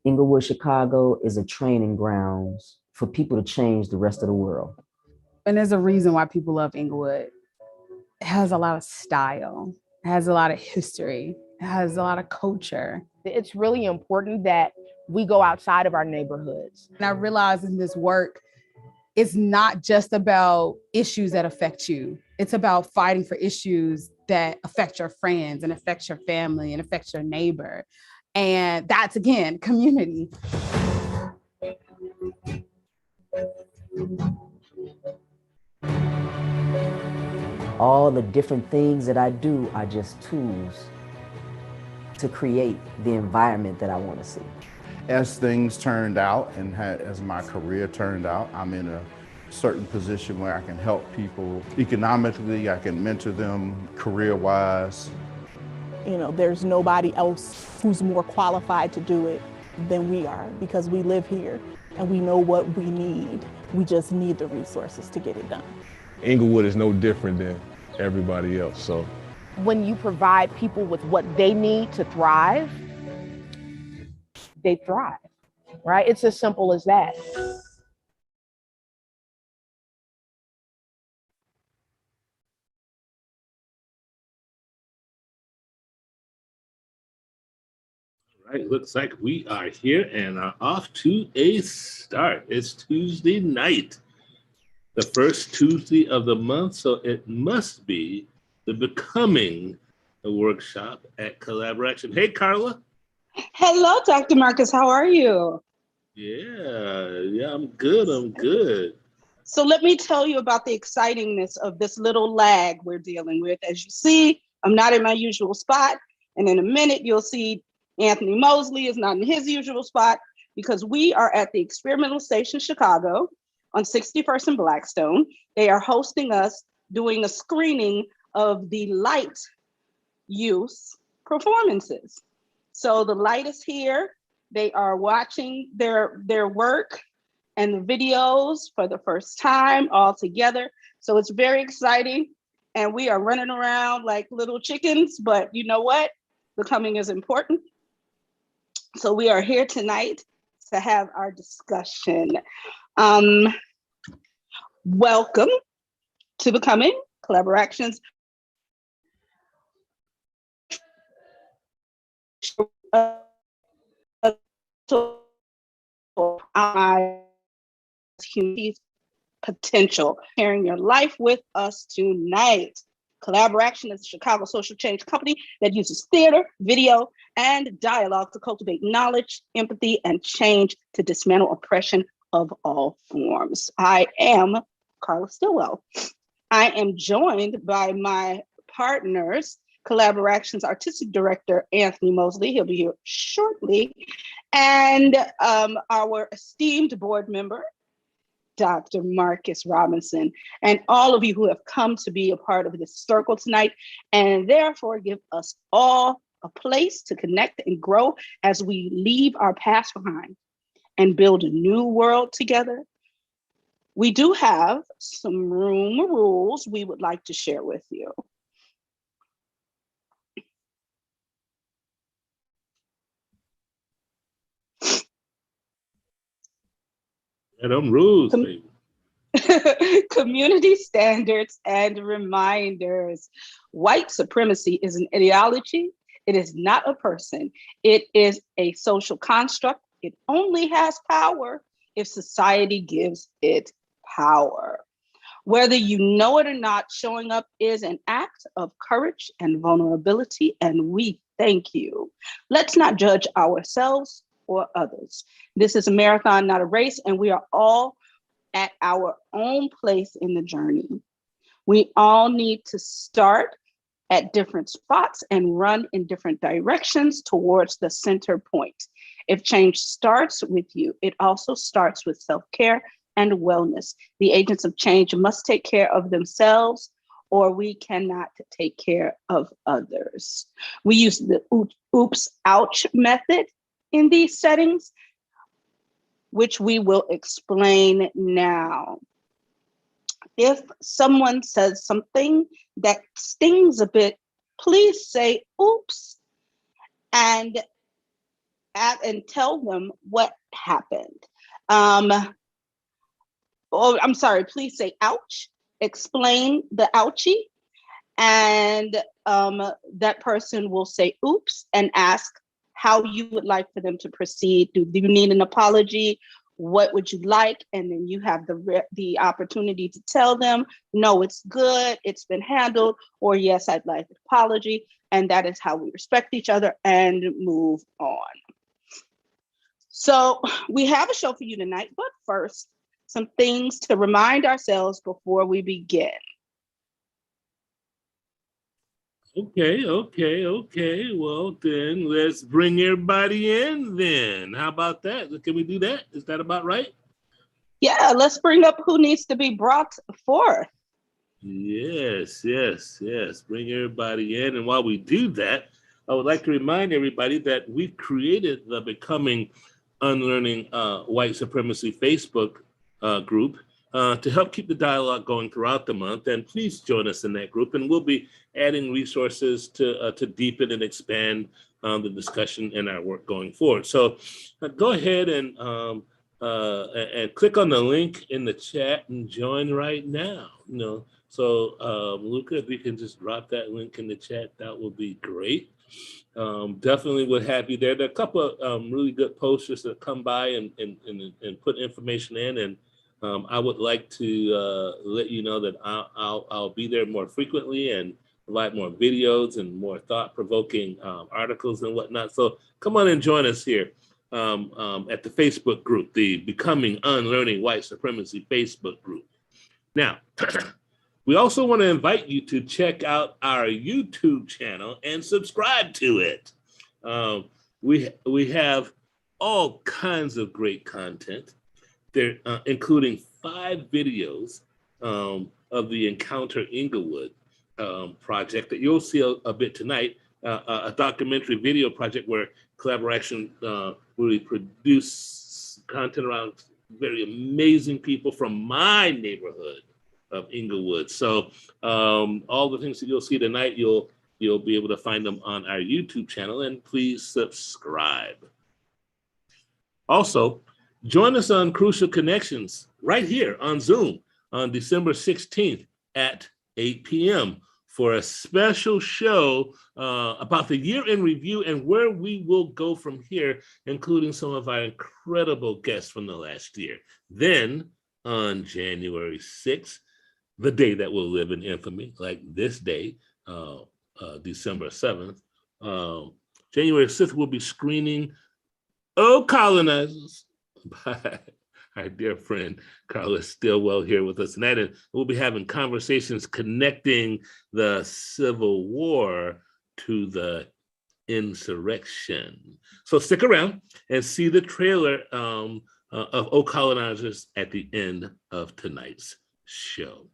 Englewood, Chicago is a training grounds for people to change the rest of the world. And there's a reason why people love Englewood. It has a lot of style, it has a lot of history, it has a lot of culture. It's really important that we go outside of our neighborhoods. And I realized in this work, it's not just about issues that affect you. It's about fighting for issues that affect your friends and affect your family and affect your neighbor. And that's, again, community. All the different things that I do are just tools to create the environment that I want to see. As things turned out and as my career turned out, I'm in a certain position where I can help people economically, I can mentor them career-wise. You know, there's nobody else who's more qualified to do it than we are, because we live here and we know what we need. We just need the resources to get it done. Englewood is no different than everybody else. So when you provide people with what they need to thrive, they thrive, right? It's as simple as that. All right, looks like we are here and are off to a start. It's Tuesday night, the first Tuesday of the month, so it must be the Becoming a workshop at Collaboration. Hey, Carla. Hello, Dr. Marcus. How are you? Yeah, I'm good. So let me tell you about the excitingness of this little lag we're dealing with. As you see, I'm not in my usual spot. And in a minute, you'll see Anthony Mosley is not in his usual spot because we are at the Experimental Station Chicago on 61st and Blackstone. They are hosting us doing a screening of the light use performances. So the light is here. They are watching their work and the videos for the first time all together. So it's very exciting. And we are running around like little chickens, but you know what? Becoming is important. So we are here tonight to have our discussion. Welcome to Becoming Collaborations. Potential, sharing your life with us tonight. Collaboration is a Chicago social change company that uses theater, video, and dialogue to cultivate knowledge, empathy, and change to dismantle oppression of all forms. I am Carla Stillwell. I am joined by my partners, Collaboration's Artistic Director, Anthony Mosley. He'll be here shortly. And our esteemed board member, Dr. Marcus Robinson, and all of you who have come to be a part of this circle tonight, and therefore give us all a place to connect and grow as we leave our past behind and build a new world together. We do have some room rules we would like to share with you. Them rules, baby. Community standards and reminders. White supremacy is an ideology. It is not a person. It is a social construct. It only has power if society gives it power. Whether you know it or not, showing up is an act of courage and vulnerability, and we thank you. Let's not judge ourselves or others. This is a marathon, not a race, and we are all at our own place in the journey. We all need to start at different spots and run in different directions towards the center point. If change starts with you, it also starts with self-care and wellness. The agents of change must take care of themselves, or we cannot take care of others. We use the oops, ouch method in these settings, which we will explain now. If someone says something that stings a bit, please say oops and tell them what happened. I'm sorry, please say ouch, explain the ouchie, and that person will say oops and ask how you would like for them to proceed. Do you need an apology? What would you like? And then you have the opportunity to tell them, no, it's good, it's been handled, or yes, I'd like an apology. And that is how we respect each other and move on. So we have a show for you tonight, but first, some things to remind ourselves before we begin. Okay. Well, then let's bring everybody in then. How about that? Can we do that? Is that about right? Yeah, let's bring up who needs to be brought forth. Yes. Bring everybody in. And while we do that, I would like to remind everybody that we've created the Becoming Unlearning White Supremacy Facebook group to help keep the dialogue going throughout the month. And please join us in that group. And we'll be adding resources to deepen and expand the discussion and our work going forward. So go ahead and click on the link in the chat and join right now. So Luca, if you can just drop that link in the chat, that would be great. Definitely would have you there. There are a couple of really good posters that come by and put information in, and I would like to let you know that I'll be there more frequently and provide more videos and more thought-provoking articles and whatnot. So come on and join us here at the Facebook group, the Becoming Unlearning White Supremacy Facebook group. Now, we also want to invite you to check out our YouTube channel and subscribe to it. We have all kinds of great content there, including 5 videos of the Encounter Englewood project that you'll see a bit tonight, a documentary video project where collaboration really produce content around very amazing people from my neighborhood of Englewood. So all the things that you'll see tonight, you'll be able to find them on our YouTube channel, and please subscribe. Also, join us on Crucial Connections right here on Zoom on December 16th at 8 p.m. for a special show about the year in review and where we will go from here, including some of our incredible guests from the last year. Then on January 6th, the day that will live in infamy, like this day, December 7th, January 6th, we'll be screening Oh Colonizers by our dear friend Carla Stillwell here with us tonight. And we'll be having conversations connecting the Civil War to the insurrection. So stick around and see the trailer of Oh Colonizers at the end of tonight's show.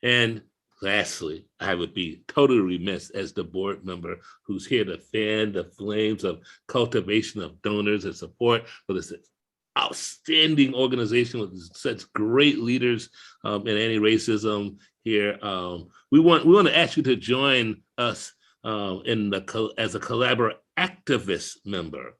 And lastly, I would be totally remiss as the board member who's here to fan the flames of cultivation of donors and support for this outstanding organization with such great leaders in anti-racism here. We want to ask you to join us as a collaborative activist member.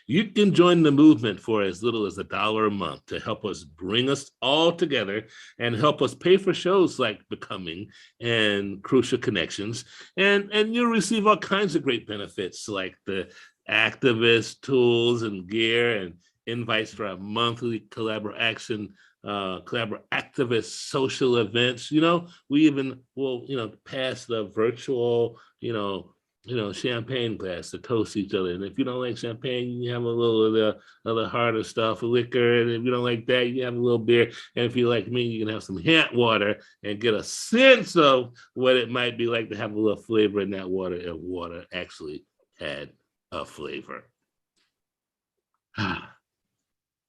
You can join the movement for as little as $1 a month to help us bring us all together and help us pay for shows like Becoming and Crucial Connections. And you'll receive all kinds of great benefits like the activist tools and gear and invites for our monthly collaborative activist social events. We even will, pass the virtual, champagne glass to toast each other. And if you don't like champagne, you have a little of the other harder stuff, liquor. And if you don't like that, you have a little beer. And if you like me, you can have some hot water and get a sense of what it might be like to have a little flavor in that water if water actually had a flavor.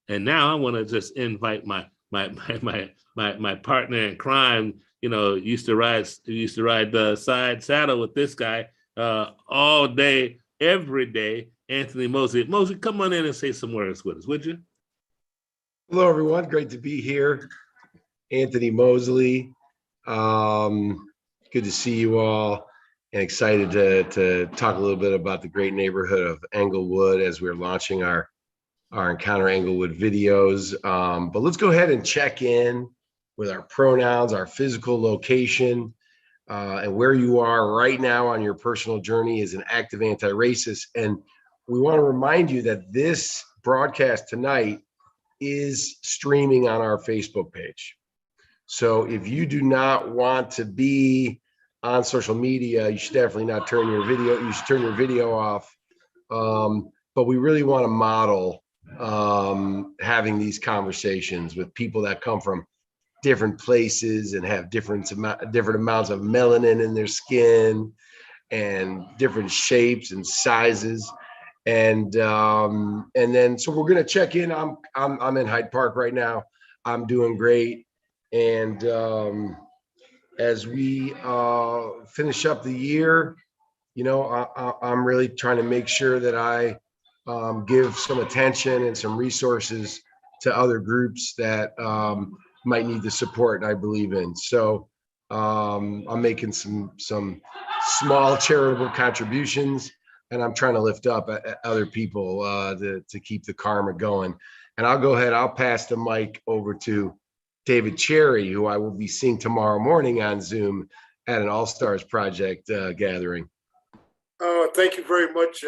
And now I want to just invite my partner in crime. Used to ride the side saddle with this guy all day, every day. Anthony Mosley. Mosley, come on in and say some words with us, would you? Hello, everyone. Great to be here. Anthony Mosley. Good to see you all. and excited to talk a little bit about the great neighborhood of Englewood as we're launching our Encounter Englewood videos. But let's go ahead and check in with our pronouns, our physical location, and where you are right now on your personal journey as an active anti-racist. And we want to remind you that this broadcast tonight is streaming on our Facebook page. So if you do not want to be on social media, you should definitely not turn your video. You should turn your video off. But we really want to model having these conversations with people that come from different places and have different amounts of melanin in their skin and different shapes and sizes. And then so we're gonna check in. I'm in Hyde Park right now. I'm doing great. And as we finish up the year, you know, I'm really trying to make sure that I give some attention and some resources to other groups that might need the support I believe in. So I'm making some small charitable contributions, and I'm trying to lift up other people to keep the karma going. And I'll go ahead, I'll pass the mic over to David Cherry, who I will be seeing tomorrow morning on Zoom at an All-Stars Project gathering. Thank you very much,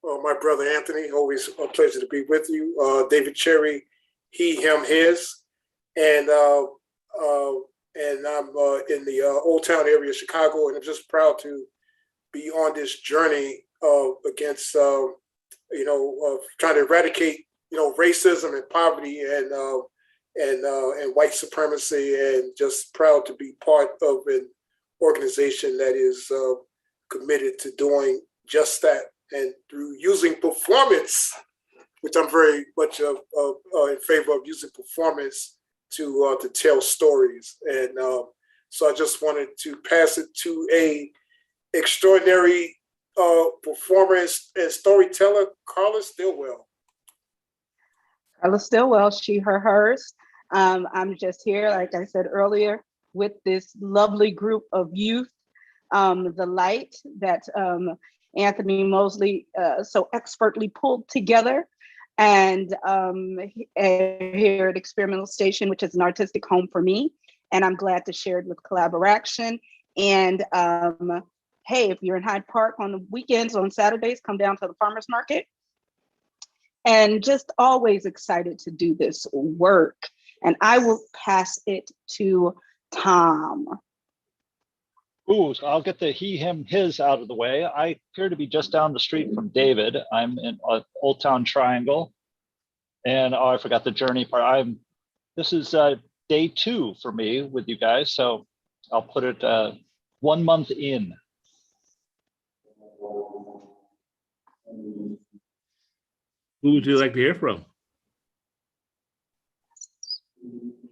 my brother Anthony. Always a pleasure to be with you. David Cherry, he, him, his. And I'm in the Old Town area of Chicago, and I'm just proud to be on this journey against, trying to eradicate, racism and poverty and white supremacy, and just proud to be part of an organization that is committed to doing just that, and through using performance, which I'm very much in favor of, using performance to tell stories. And so I just wanted to pass it to a extraordinary performer and storyteller, Carla Stillwell. Carla Stillwell, she, her, hers. I'm just here, like I said earlier, with this lovely group of youth, the light that Anthony Mosley so expertly pulled together. And here at Experimental Station, which is an artistic home for me. And I'm glad to share it with Collaboration. And hey, if you're in Hyde Park on the weekends, on Saturdays, come down to the farmer's market. And just always excited to do this work. And I will pass it to Tom. Ooh, so I'll get the he, him, his out of the way. I appear to be just down the street from David. I'm in Old Town Triangle. And I forgot the journey part. This is day 2 for me with you guys. So I'll put it 1 month in. Who would you like to hear from?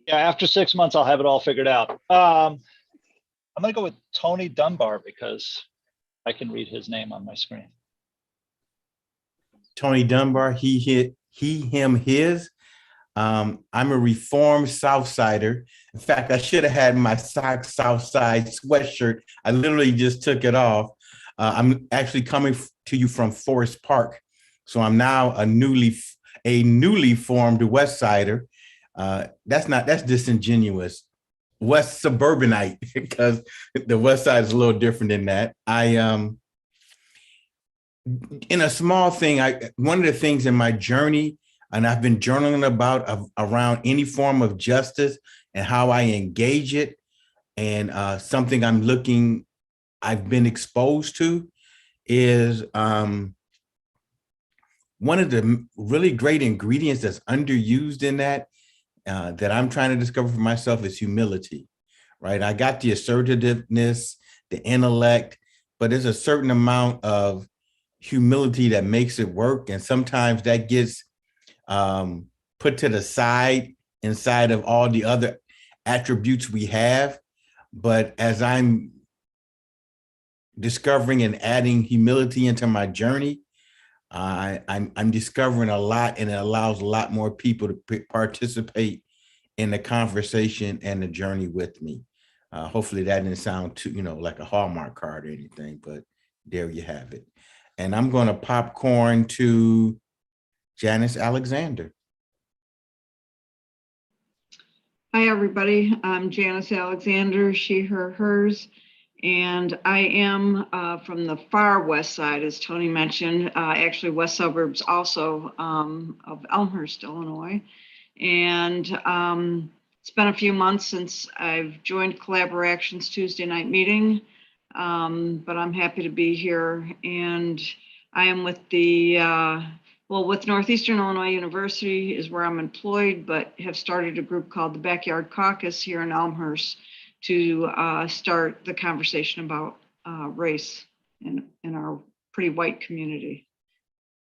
Yeah, after 6 months, I'll have it all figured out. I'm going to go with Tony Dunbar because I can read his name on my screen. Tony Dunbar, he, him, his. I'm a reformed Southsider. In fact, I should have had my Southside sweatshirt. I literally just took it off. I'm actually coming to you from Forest Park. So I'm now a newly formed West Sider. That's disingenuous. West suburbanite, because the West Side is a little different than that. In a small thing, one of the things in my journey, and I've been journaling about around any form of justice and how I engage it, and something I've been exposed to is one of the really great ingredients that's underused in that I'm trying to discover for myself is humility, right? I got the assertiveness, the intellect, but there's a certain amount of humility that makes it work. And sometimes that gets put to the side inside of all the other attributes we have. But as I'm discovering and adding humility into my journey, I'm discovering a lot, and it allows a lot more people to participate in the conversation and the journey with me. Hopefully that didn't sound too, like a Hallmark card or anything, but there you have it. And I'm going to popcorn to Janice Alexander. Hi, everybody. I'm Janice Alexander, she, her, hers. And I am from the far west side, as Tony mentioned, actually west suburbs also of Elmhurst, Illinois. And it's been a few months since I've joined Collaboraction's Tuesday night meeting, but I'm happy to be here. And I am with with Northeastern Illinois University is where I'm employed, but have started a group called the Backyard Caucus here in Elmhurst to start the conversation about race in our pretty white community.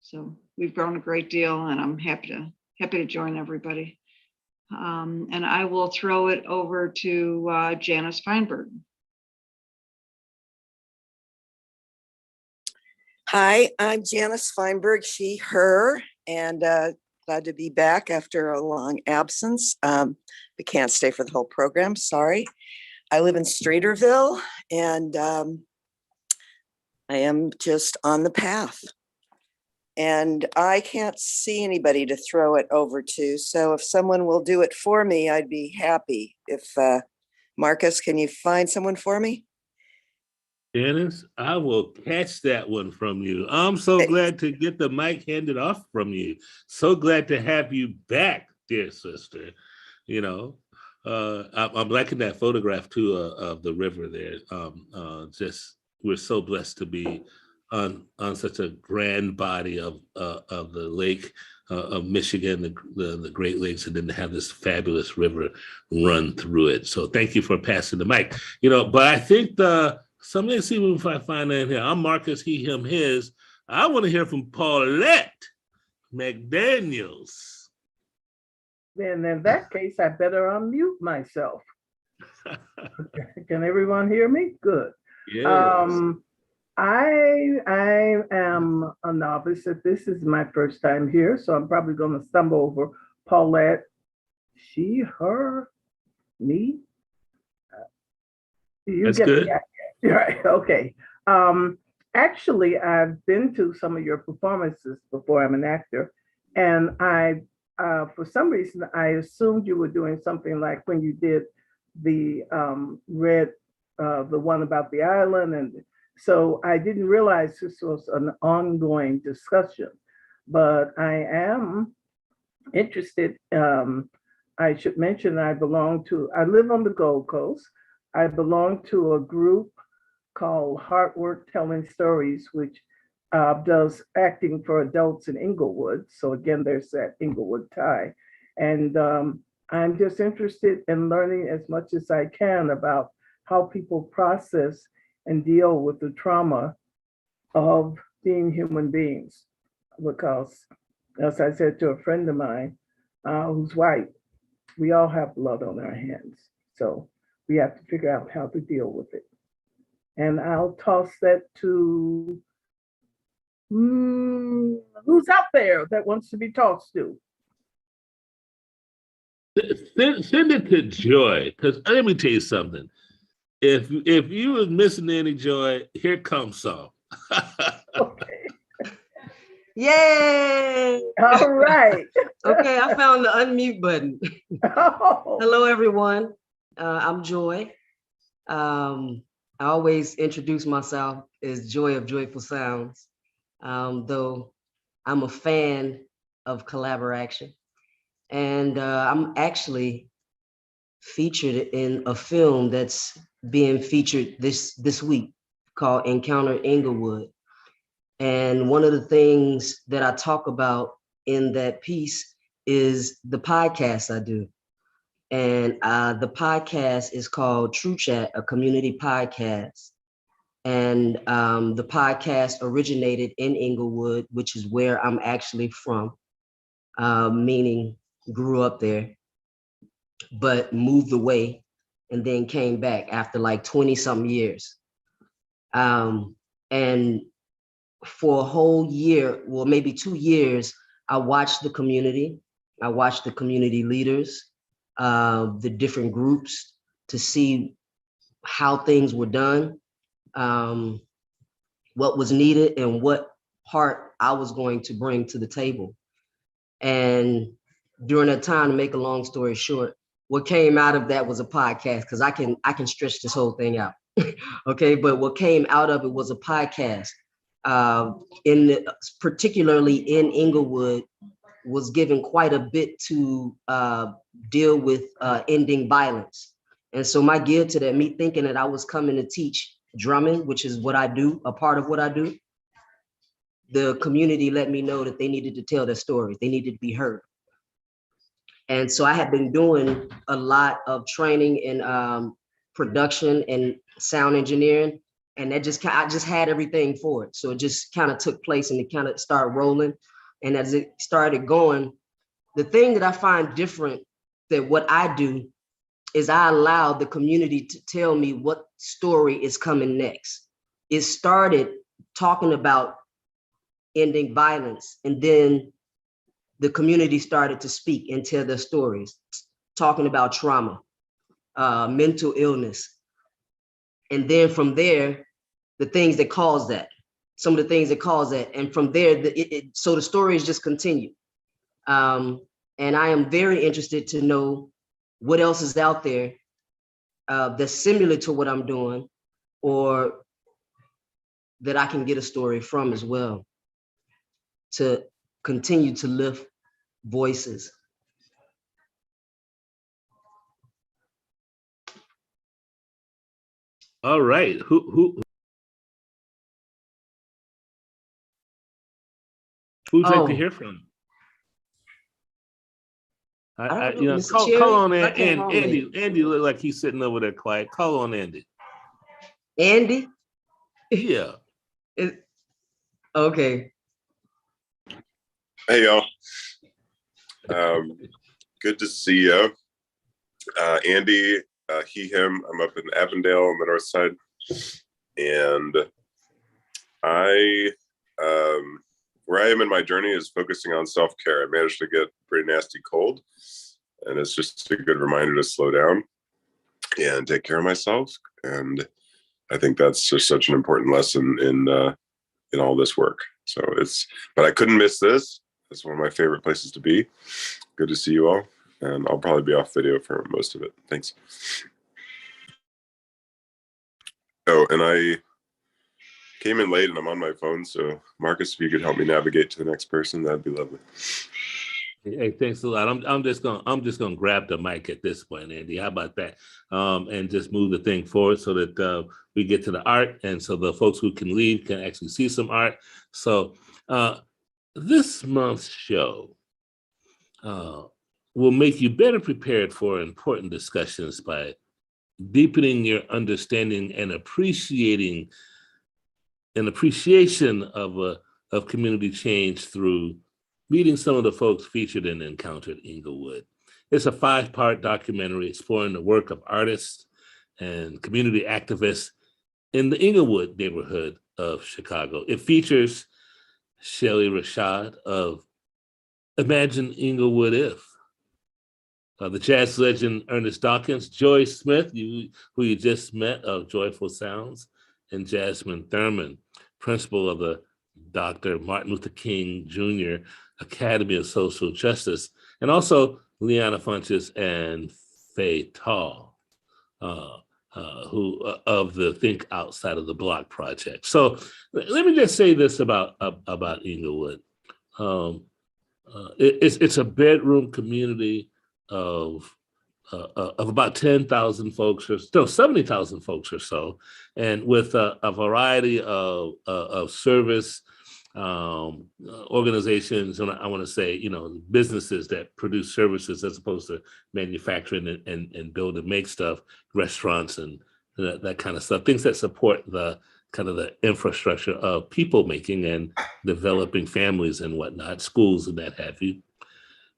So we've grown a great deal, and I'm happy to join everybody. And I will throw it over to Janice Feinberg. Hi, I'm Janice Feinberg, she, her, and glad to be back after a long absence. But can't stay for the whole program, sorry. I live in Straderville, and I am just on the path. And I can't see anybody to throw it over to, so if someone will do it for me, I'd be happy. If Marcus, can you find someone for me? Janice, I will catch that one from you. I'm so glad to get the mic handed off from you. So glad to have you back, dear sister. I'm liking that photograph too of the river there. We're so blessed to be on such a grand body of the lake of Michigan, the Great Lakes, and then to have this fabulous river run through it. So thank you for passing the mic. But I think somebody see if I find that in here. I'm Marcus, he, him, his. I want to hear from Paulette McDaniels. Then in that case, I better unmute myself. Can everyone hear me? Good. Yes. I am a novice. This is my first time here, so I'm probably going to stumble over Paulette. She, her, me. That's good. Right. Okay. Actually, I've been to some of your performances before. I'm an actor, and for some reason, I assumed you were doing something like when you did the the one about the island, and so I didn't realize this was an ongoing discussion. But I am interested. I should mention I live on the Gold Coast. I belong to a group called Heart Work Telling Stories, which does acting for adults in Englewood. So again, there's that Englewood tie. And I'm just interested in learning as much as I can about how people process and deal with the trauma of being human beings. Because as I said to a friend of mine who's white, we all have blood on our hands. So we have to figure out how to deal with it. And I'll toss that to who's out there that wants to be tossed to. Send it to Joy, because let me tell you something. If you was missing any Joy, here comes some. Okay. Yay! All right. Okay, I found the unmute button. Oh. Hello, everyone. I'm Joy. I always introduce myself as Joy of Joyful Sounds, though I'm a fan of Collaboration. And I'm actually featured in a film that's being featured this week called Encounter Englewood. And one of the things that I talk about in that piece is the podcast I do. And the podcast is called True Chat, a community podcast. And the podcast originated in Englewood, which is where I'm actually from, meaning grew up there, but moved away and then came back after like 20 something years. And for a whole year, well, maybe 2 years, I watched the community. I watched the community leaders, the different groups to see how things were done, what was needed, and what part I was going to bring to the table. And during that time, to make a long story short, what came out of that was a podcast, because I can stretch this whole thing out. Okay, but what came out of it was a podcast. Particularly in Englewood, was given quite a bit to deal with ending violence. And so my gear to that, me thinking that I was coming to teach drumming, which is what I do, a part of what I do, the community let me know that they needed to tell their stories. They needed to be heard. And so I had been doing a lot of training in production and sound engineering. And that I just had everything for it. So it just kind of took place and it kind of started rolling. And as it started going, the thing that I find different than what I do is I allow the community to tell me what story is coming next. It started talking about ending violence, and then the community started to speak and tell their stories, talking about trauma, mental illness. And then from there, the things that cause that, some of the things that cause that. And from there, so the stories just continue. And I am very interested to know what else is out there that's similar to what I'm doing, or that I can get a story from as well, to continue to lift voices. All right, who'd you like to hear from? Call on Andy. Andy look like he's sitting over there quiet. Call on Andy. Andy? Yeah. Okay. Hey, y'all. Good to see you. Andy, he, him. I'm up in Avondale on the north side. And where I am in my journey is focusing on self-care. I managed to get a pretty nasty cold, and it's just a good reminder to slow down and take care of myself. And I think that's just such an important lesson in all this work. So but I couldn't miss this. It's one of my favorite places to be. Good to see you all. And I'll probably be off video for most of it. Thanks. Oh, and I came in late and I'm on my phone. So Marcus, if you could help me navigate to the next person, that'd be lovely. Hey, thanks a lot. I'm just gonna grab the mic at this point, Andy. How about that? And just move the thing forward so that we get to the art, and so the folks who can leave can actually see some art. So this month's show will make you better prepared for important discussions by deepening your understanding and appreciation of community change through meeting some of the folks featured in Encounter Englewood. It's a 5-part documentary exploring the work of artists and community activists in the Englewood neighborhood of Chicago. It features Shelly Rashad of Imagine Englewood If, the jazz legend Ernest Dawkins, Joy Smith, who you just met, of Joyful Sounds, and Jasmine Thurmond, principal of the Dr. Martin Luther King Jr. Academy of Social Justice, and also Liana Funches and Faye Tall, who of the Think Outside of the Block project. So let me just say this about Englewood. It's a bedroom community of about 10,000 folks, or still 70,000 folks or so, and with a variety of service organizations, and I want to say, businesses that produce services as opposed to manufacturing and build and make stuff, restaurants and that kind of stuff, things that support the kind of the infrastructure of people making and developing families and whatnot, schools and that have you.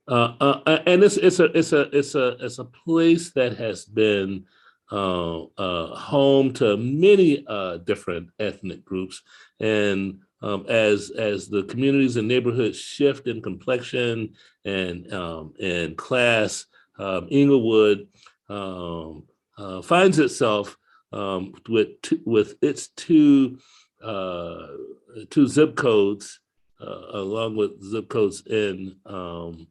And it's a place that has been home to many different ethnic groups, and as the communities and neighborhoods shift in complexion and class, Englewood finds itself with its two zip codes, along with zip codes on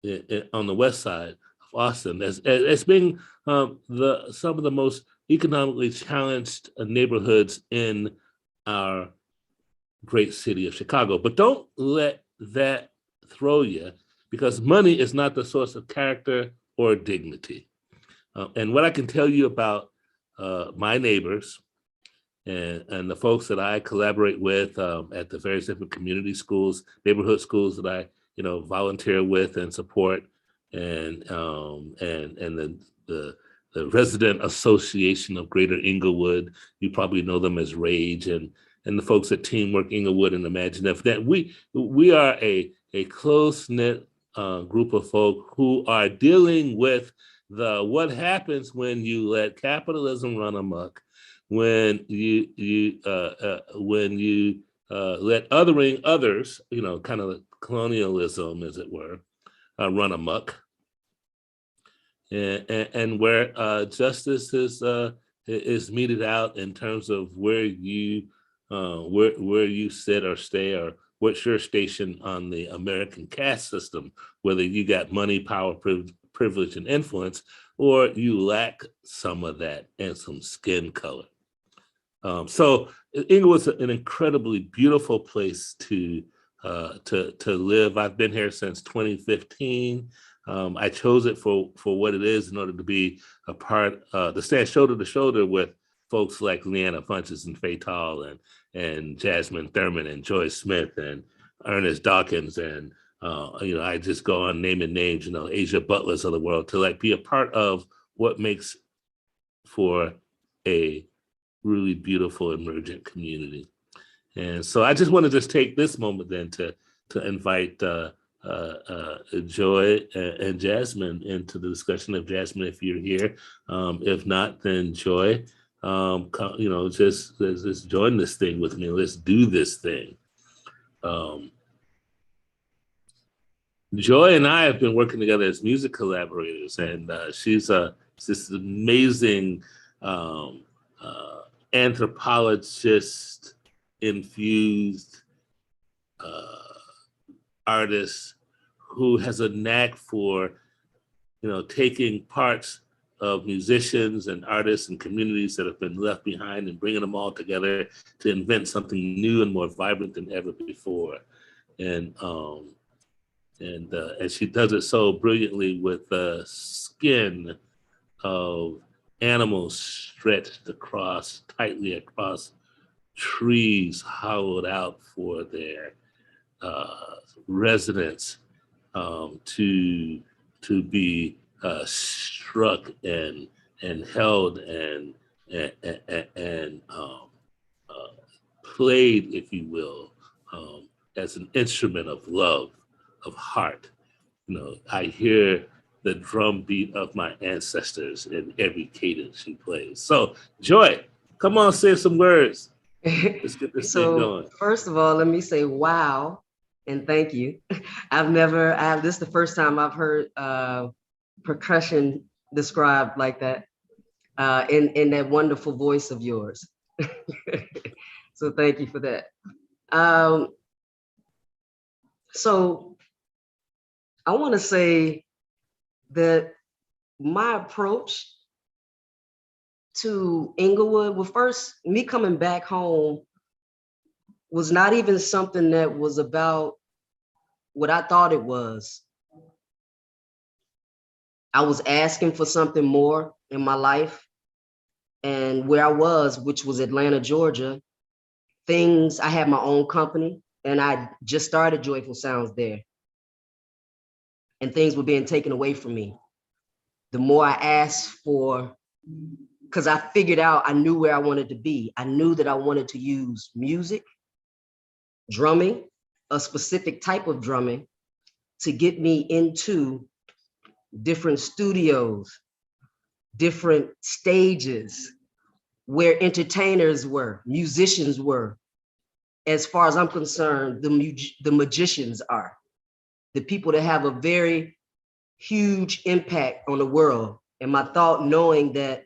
the west side of Austin, as being some of the most economically challenged neighborhoods in our great city of Chicago. But don't let that throw you, because money is not the source of character or dignity. And what I can tell you about my neighbors and the folks that I collaborate with at the various different community schools, neighborhood schools that I volunteer with and support, and the Resident Association of Greater Englewood. You probably know them as RAGE, and the folks at Teamwork Englewood and Imagine If. That we are a close-knit group of folk who are dealing with what happens when you let capitalism run amok, when you let othering others, kind of colonialism, as it were, run amok, and where justice is meted out in terms of where you sit or stay, or what's your station on the American caste system, whether you got money, power, privilege, and influence, or you lack some of that and some skin color. So Englewood's an incredibly beautiful place to live. I've been here since 2015. I chose it for what it is in order to be a part, to stand shoulder to shoulder with folks like Leanna Funches and Fatal and Jasmine Thurmond and Joyce Smith and Ernest Dawkins and I just go on naming names, Asia Butlers of the world, to be a part of what makes for a really beautiful emergent community. And so I just want to take this moment then to invite Joy and Jasmine into the discussion. Of Jasmine, if you're here, if not, then Joy, just join this thing with me. Let's do this thing. Joy and I have been working together as music collaborators, and she's this amazing anthropologist infused artist who has a knack for taking parts of musicians and artists and communities that have been left behind and bringing them all together to invent something new and more vibrant than ever before. And she does it so brilliantly with the skin of animals stretched tightly across trees hollowed out for their residents to be struck and held and played, if you will, as an instrument of love, of heart. I hear the drum beat of my ancestors in every cadence she plays. So, Joy, come on, say some words. Let's get this thing going. First of all, let me say wow and thank you. This is the first time I've heard percussion described like that in that wonderful voice of yours. So thank you for that. So I want to say that my approach to Englewood, well, first, me coming back home was not even something that was about what I thought it was. I was asking for something more in my life, and where I was, which was Atlanta, Georgia, I had my own company, and I just started Joyful Sounds there. And things were being taken away from me. The more I asked for, because I figured out, I knew where I wanted to be. I knew that I wanted to use music, drumming, a specific type of drumming, to get me into different studios, different stages where entertainers were, musicians were. As far as I'm concerned, the magicians are. The people that have a very huge impact on the world. And my thought, knowing that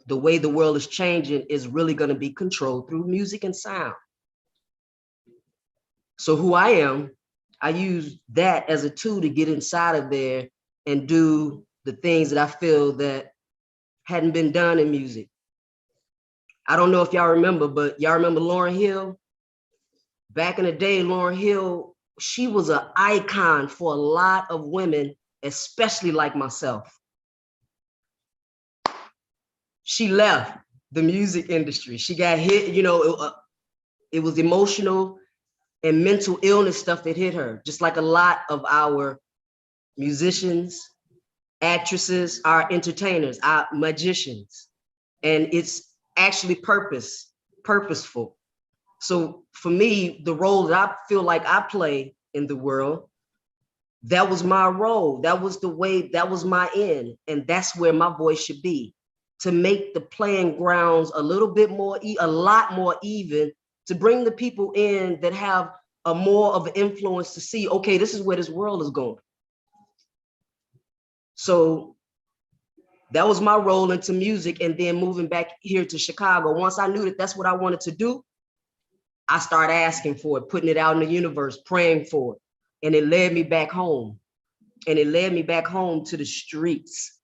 the way the world is changing is really going to be controlled through music and sound. So who I am, I use that as a tool to get inside of there and do the things that I feel that hadn't been done in music. I don't know if y'all remember, but y'all remember Lauryn Hill? Back in the day, Lauryn Hill, she was an icon for a lot of women, especially like myself. She left the music industry. She got hit, you know, it was emotional and mental illness stuff that hit her, just like a lot of our musicians, actresses, our entertainers, our magicians. And it's actually purposeful. So for me, the role that I feel like I play in the world, that was my role. That was the way, that was my end. And that's where my voice should be, to make the playing grounds a little bit more, a lot more even, to bring the people in that have a more of an influence to see, okay, this is where this world is going. So that was my role into music. And then moving back here to Chicago, once I knew that that's what I wanted to do, I started asking for it, putting it out in the universe, praying for it. And it led me back home. And it led me back home to the streets.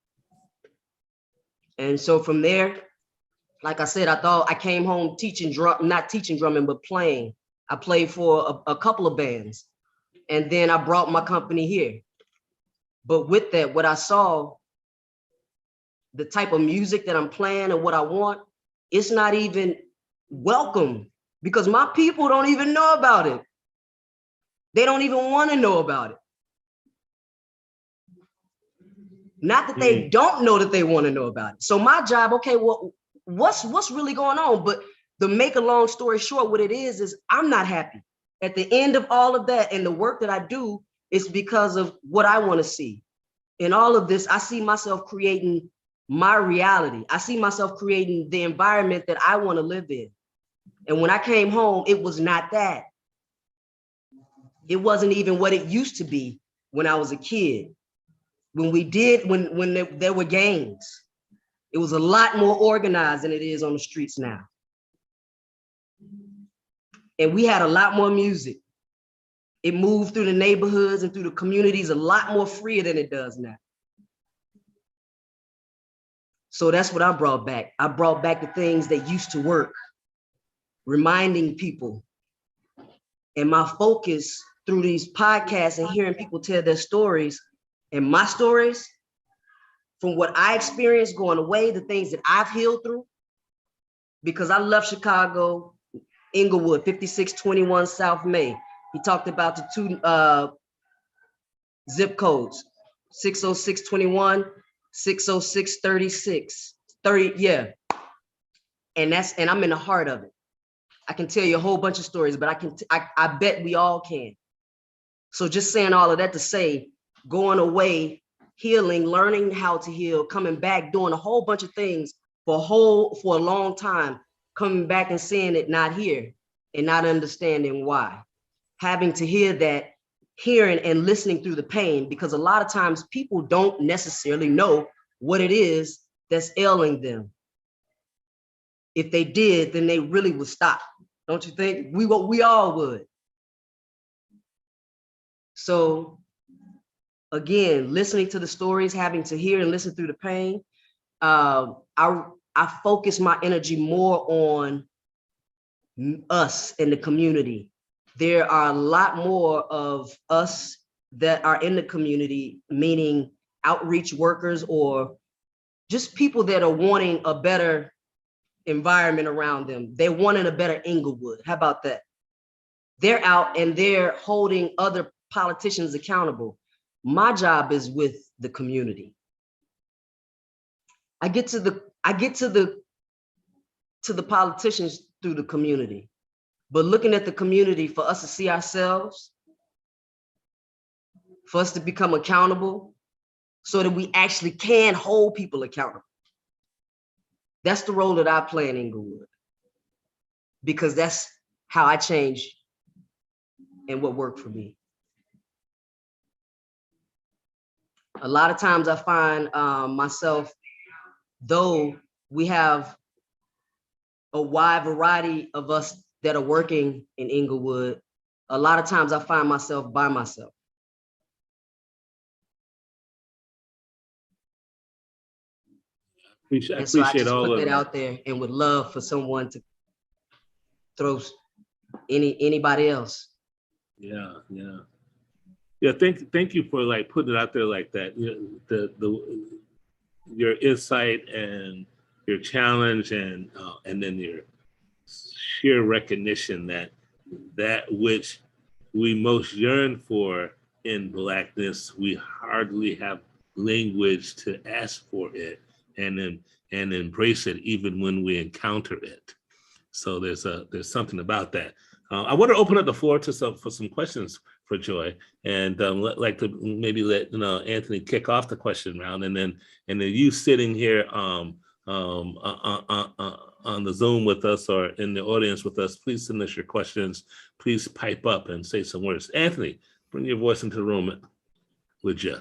And so from there, like I said, I thought I came home teaching not teaching drumming, but playing. I played for a couple of bands. And then I brought my company here. But with that, what I saw, the type of music that I'm playing and what I want, it's not even welcome, because my people don't even know about it. They don't even want to know about it. Not that they don't know that they want to know about it. So my job, okay, well, what's really going on? But to make a long story short, what it is I'm not happy. At the end of all of that and the work that I do is because of what I want to see. In all of this, I see myself creating my reality. I see myself creating the environment that I want to live in. And when I came home, it was not that. It wasn't even what it used to be when I was a kid. When there were gangs, it was a lot more organized than it is on the streets now. And we had a lot more music. It moved through the neighborhoods and through the communities a lot more freer than it does now. So that's what I brought back. I brought back the things that used to work, reminding people. And my focus through these podcasts and hearing people tell their stories and my stories, from what I experienced going away, the things that I've healed through, because I left Chicago, Englewood, 5621 South May. He talked about the two zip codes, 60621, 60636, 30, yeah. And I'm in the heart of it. I can tell you a whole bunch of stories, but I bet we all can. So just saying all of that to say, going away, healing, learning how to heal, coming back, doing a whole bunch of things for a long time, coming back and seeing it not here and not understanding why. Having to hear that, hearing and listening through the pain, because a lot of times people don't necessarily know what it is that's ailing them. If they did, then they really would stop. Don't you think? We all would. So again, listening to the stories, having to hear and listen through the pain, I focus my energy more on us in the community. There are a lot more of us that are in the community, meaning outreach workers or just people that are wanting a better environment around them. They're wanting a better Englewood. How about that? They're out and they're holding other politicians accountable. My job is with the community. I get to the politicians through the community, but looking at the community for us to see ourselves, for us to become accountable so that we actually can hold people accountable. That's the role that I play in Englewood, because that's how I change and what worked for me. A lot of times I find myself, though we have a wide variety of us that are working in Englewood. A lot of times I find myself by myself. I And so I appreciate just all put of that that. out there and would love for someone to throw anybody else. Yeah. Thank you for like putting it out there like that. You know, your insight and your challenge and then your sheer recognition that which we most yearn for in Blackness, we hardly have language to ask for it and embrace it even when we encounter it. So there's something about that. I want to open up the floor to some questions for Joy, and like to maybe let Anthony kick off the question round, and then you sitting here on the Zoom with us or in the audience with us, please send us your questions. Please pipe up and say some words. Anthony, bring your voice into the room, would you?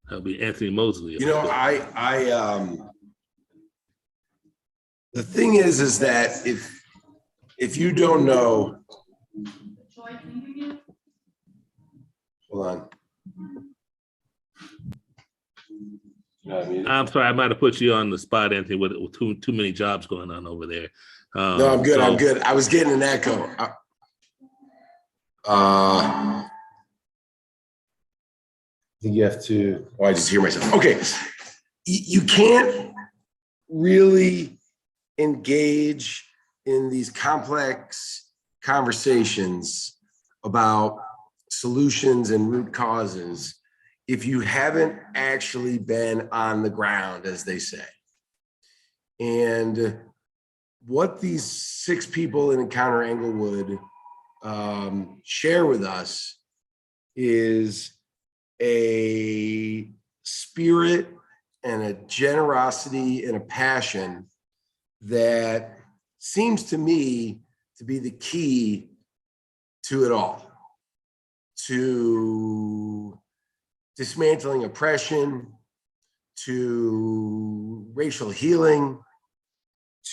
That'll be Anthony Mosley. You know, the thing is that if you don't know, hold on. I'm sorry, I might have put you on the spot, Anthony, with too many jobs going on over there. No, I'm good. I'm good. I was getting an echo. I think you have to. Oh, I just hear myself. Okay, you can't really engage in these complex conversations about solutions and root causes if you haven't actually been on the ground, as they say. And what these 6 people in Encounter Englewood share with us is a spirit and a generosity and a passion that seems to me to be the key to it all, to dismantling oppression, to racial healing,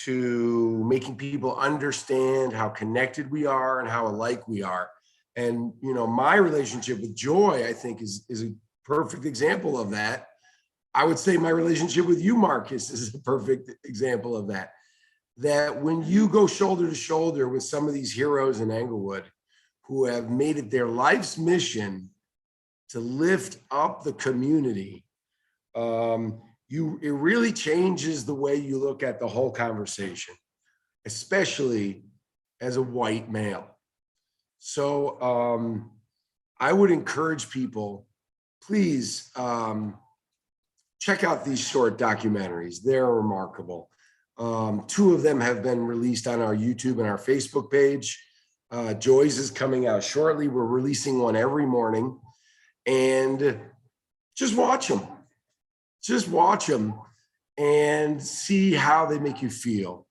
to making people understand how connected we are and how alike we are. And, you know, my relationship with Joy, I think, is a perfect example of that. I would say my relationship with you, Marcus, is a perfect example of that. That when you go shoulder to shoulder with some of these heroes in Englewood who have made it their life's mission to lift up the community, it really changes the way you look at the whole conversation, especially as a white male. So I would encourage people, please check out these short documentaries. They're remarkable. 2 of them have been released on our YouTube and our Facebook page. Joy's is coming out shortly. We're releasing one every morning, and just watch them. Just watch them and see how they make you feel.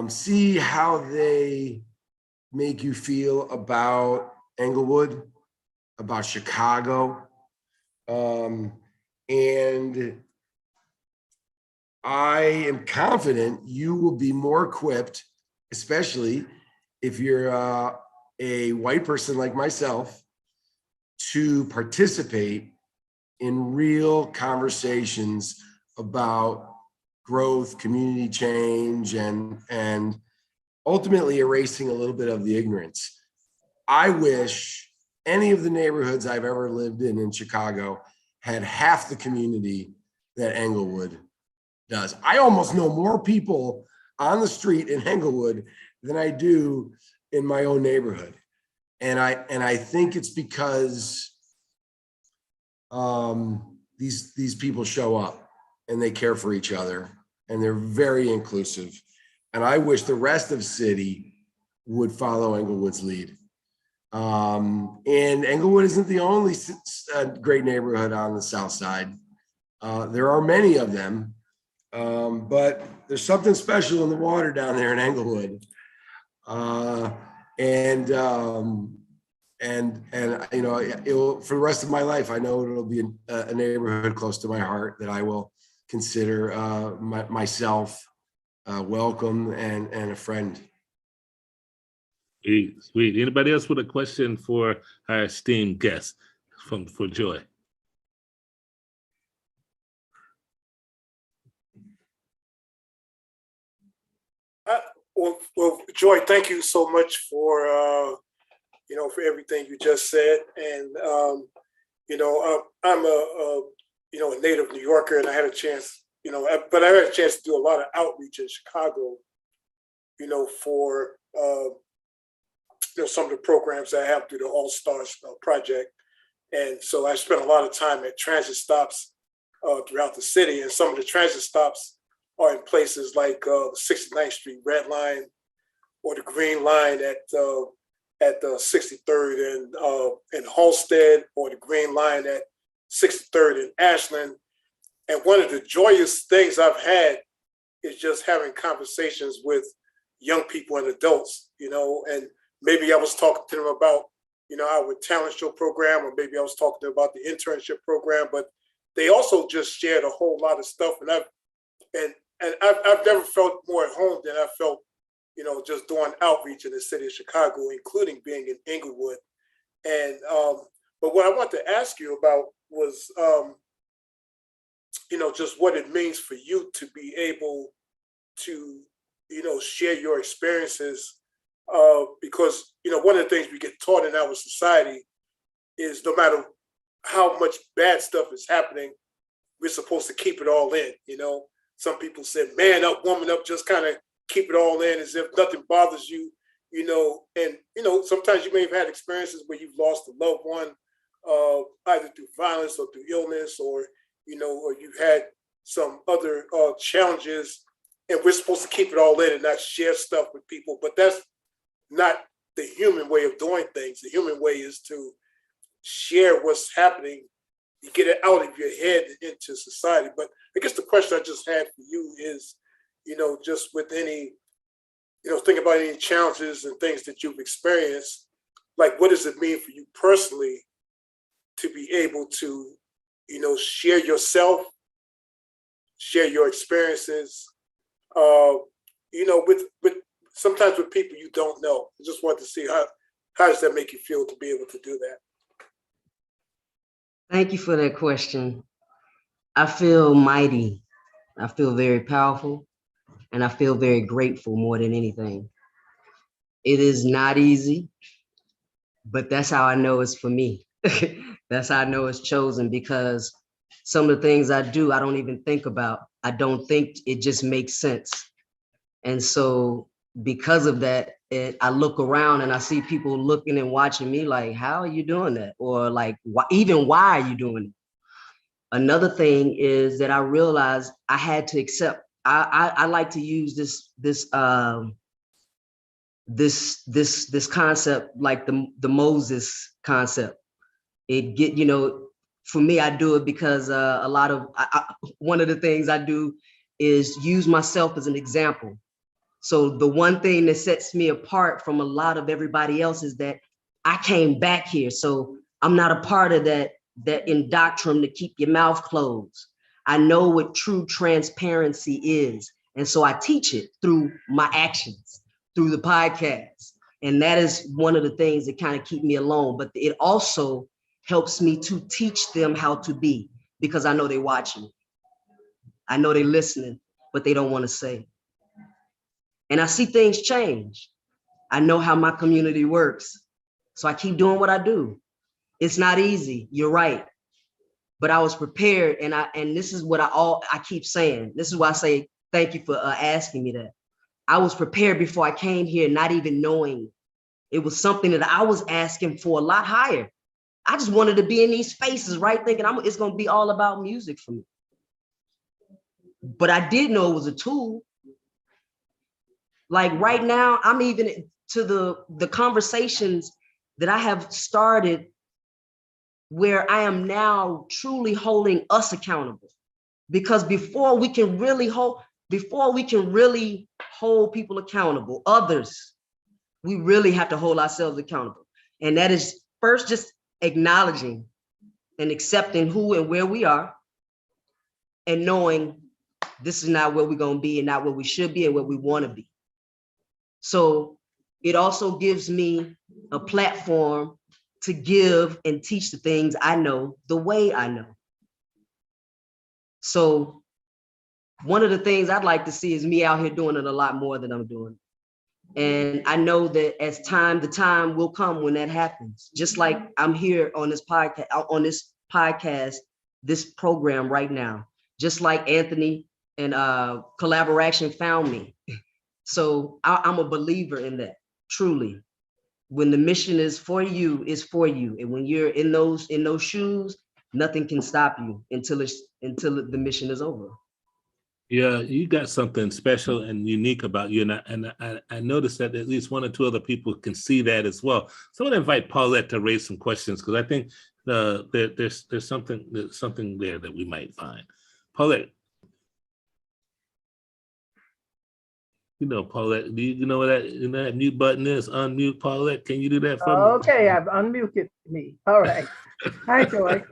See how they make you feel about Englewood, about Chicago. And I am confident you will be more equipped, especially if you're a white person like myself, to participate in real conversations about growth, community change, and ultimately erasing a little bit of the ignorance. I wish any of the neighborhoods I've ever lived in Chicago had half the community that Englewood does. I almost know more people on the street in Englewood than I do in my own neighborhood. And I think it's because these people show up and they care for each other and they're very inclusive. And I wish the rest of the city would follow Englewood's lead. And Englewood isn't the only great neighborhood on the South Side. There are many of them, but there's something special in the water down there in Englewood. And you know, it'll, for the rest of my life, I know it'll be a neighborhood close to my heart that I will consider myself welcome and a friend. Sweet. Anybody else with a question for our esteemed guest for Joy? Well, Joy, thank you so much for you know, for everything you just said. And you know, I'm a you know, a native New Yorker, and I had a chance, you know, but I had a chance to do a lot of outreach in Chicago, you know, for you know, some of the programs I have through the All Stars Project. And so I spent a lot of time at transit stops throughout the city, and some of the transit stops are in places like 69th Street Red Line or the Green Line at the 63rd and Halsted, or the Green Line at 63rd and Ashland. And one of the joyous things I've had is just having conversations with young people and adults, you know, and maybe I was talking to them about, you know, our talent show program, or maybe I was talking to them about the internship program, but they also just shared a whole lot of stuff. And I've never felt more at home than I felt, you know, just doing outreach in the city of Chicago, including being in Englewood. And but what I want to ask you about was, you know, just what it means for you to be able to, you know, share your experiences, because, you know, one of the things we get taught in our society is no matter how much bad stuff is happening, we're supposed to keep it all in. You know, some people say, man up, woman up, just kind of keep it all in as if nothing bothers you, you know. And, you know, sometimes you may have had experiences where you've lost a loved one, either through violence or through illness, or, you know, or you've had some other challenges, and we're supposed to keep it all in and not share stuff with people. But that's not the human way of doing things. The human way is to share what's happening. You get it out of your head and into society. But I guess the question I just had for you is, you know, just with any, you know, think about any challenges and things that you've experienced, like what does it mean for you personally to be able to, you know, share yourself, share your experiences, you know, with sometimes with people you don't know. I just want to see how does that make you feel to be able to do that? Thank you for that question. I feel mighty. I feel very powerful, and I feel very grateful more than anything. It is not easy, but that's how I know it's for me. That's how I know it's chosen, because some of the things I do, I don't even think about. I don't think, it just makes sense. And so because of that, I look around and I see people looking and watching me like, how are you doing that? Or like, why are you doing it? Another thing is that I realized I had to accept, I like to use this concept, like the Moses concept. You know, for me, I do it because a lot of, one of the things I do is use myself as an example. So the one thing that sets me apart from a lot of everybody else is that I came back here. So I'm not a part of that indoctrination to keep your mouth closed. I know what true transparency is. And so I teach it through my actions, through the podcast. And that is one of the things that kind of keep me alone. But it also helps me to teach them how to be, because I know they're watching. I know they're listening, but they don't want to say. And I see things change. I know how my community works. So I keep doing what I do. It's not easy, you're right. But I was prepared, and this is what I keep saying. This is why I say thank you for asking me that. I was prepared before I came here, not even knowing. It was something that I was asking for a lot higher. I just wanted to be in these spaces, right? Thinking it's gonna be all about music for me. But I did know it was a tool. Like right now, I'm even to the conversations that I have started, where I am now truly holding us accountable. Because before we can really hold people accountable, others, we really have to hold ourselves accountable. And that is first just acknowledging and accepting who and where we are, and knowing this is not where we're going to be and not where we should be and where we want to be. So it also gives me a platform to give and teach the things I know the way I know. So one of the things I'd like to see is me out here doing it a lot more than I'm doing. And I know that as the time will come when that happens. Just like I'm here on this podcast, this program right now, just like Anthony and Collaboration found me. So I'm a believer in that, truly. When the mission is for you, it's for you. And when you're in those shoes, nothing can stop you until the mission is over. Yeah, you got something special and unique about you, and I noticed that at least one or two other people can see that as well. So I'm going to invite Paulette to raise some questions, because I think there's something there that we might find. Paulette, Paulette, do you know what that mute button is? Unmute, Paulette. Can you do that for me? Okay, I've unmuted me. All right. Hi, Joy.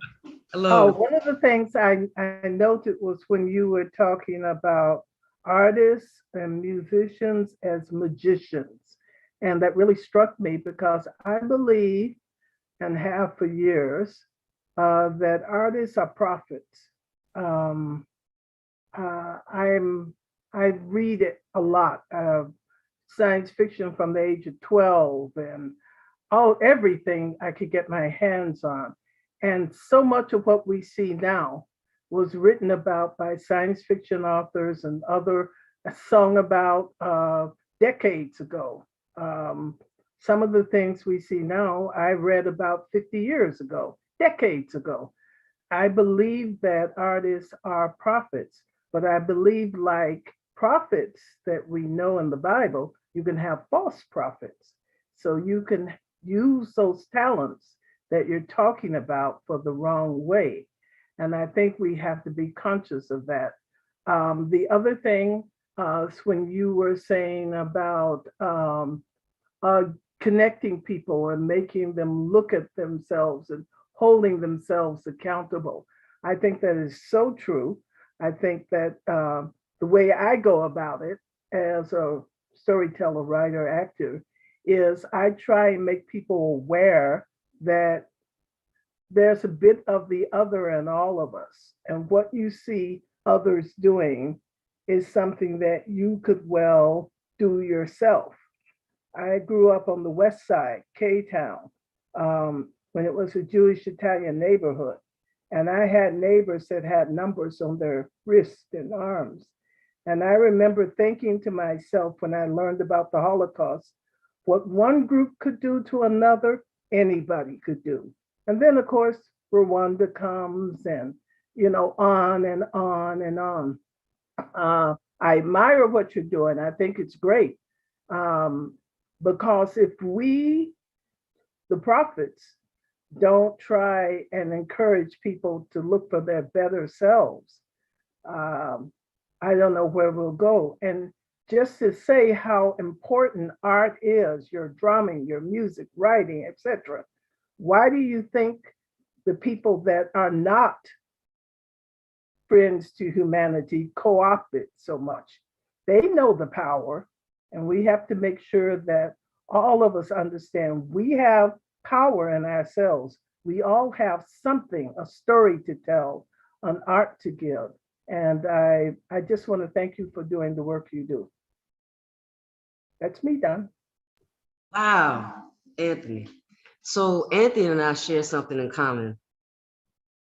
Hello. One of the things I noted was when you were talking about artists and musicians as magicians. And that really struck me, because I believe, and have for years, that artists are prophets. I read it a lot, science fiction from the age of 12, and everything I could get my hands on. And so much of what we see now was written about by science fiction authors and sung about decades ago. Some of the things we see now, I read about 50 years ago, decades ago. I believe that artists are prophets, but I believe, like prophets that we know in the Bible, you can have false prophets. So you can use those talents that you're talking about for the wrong way. And I think we have to be conscious of that. The other thing is when you were saying about connecting people and making them look at themselves and holding themselves accountable. I think that is so true. I think that the way I go about it as a storyteller, writer, actor, is I try and make people aware that there's a bit of the other in all of us. And what you see others doing is something that you could well do yourself. I grew up on the West Side, K-Town, when it was a Jewish Italian neighborhood. And I had neighbors that had numbers on their wrists and arms. And I remember thinking to myself when I learned about the Holocaust, what one group could do to another, anybody could do. And then, of course, Rwanda comes and, on and on and on. I admire what you're doing. I think it's great. Because if we, the prophets, don't try and encourage people to look for their better selves, I don't know where we'll go. And just to say how important art is, your drumming, your music, writing, etc. Why do you think the people that are not friends to humanity co-opt it so much? They know the power, and we have to make sure that all of us understand we have power in ourselves. We all have something, a story to tell, an art to give. And I just want to thank you for doing the work you do. That's me done. Wow, Anthony. So Anthony and I share something in common.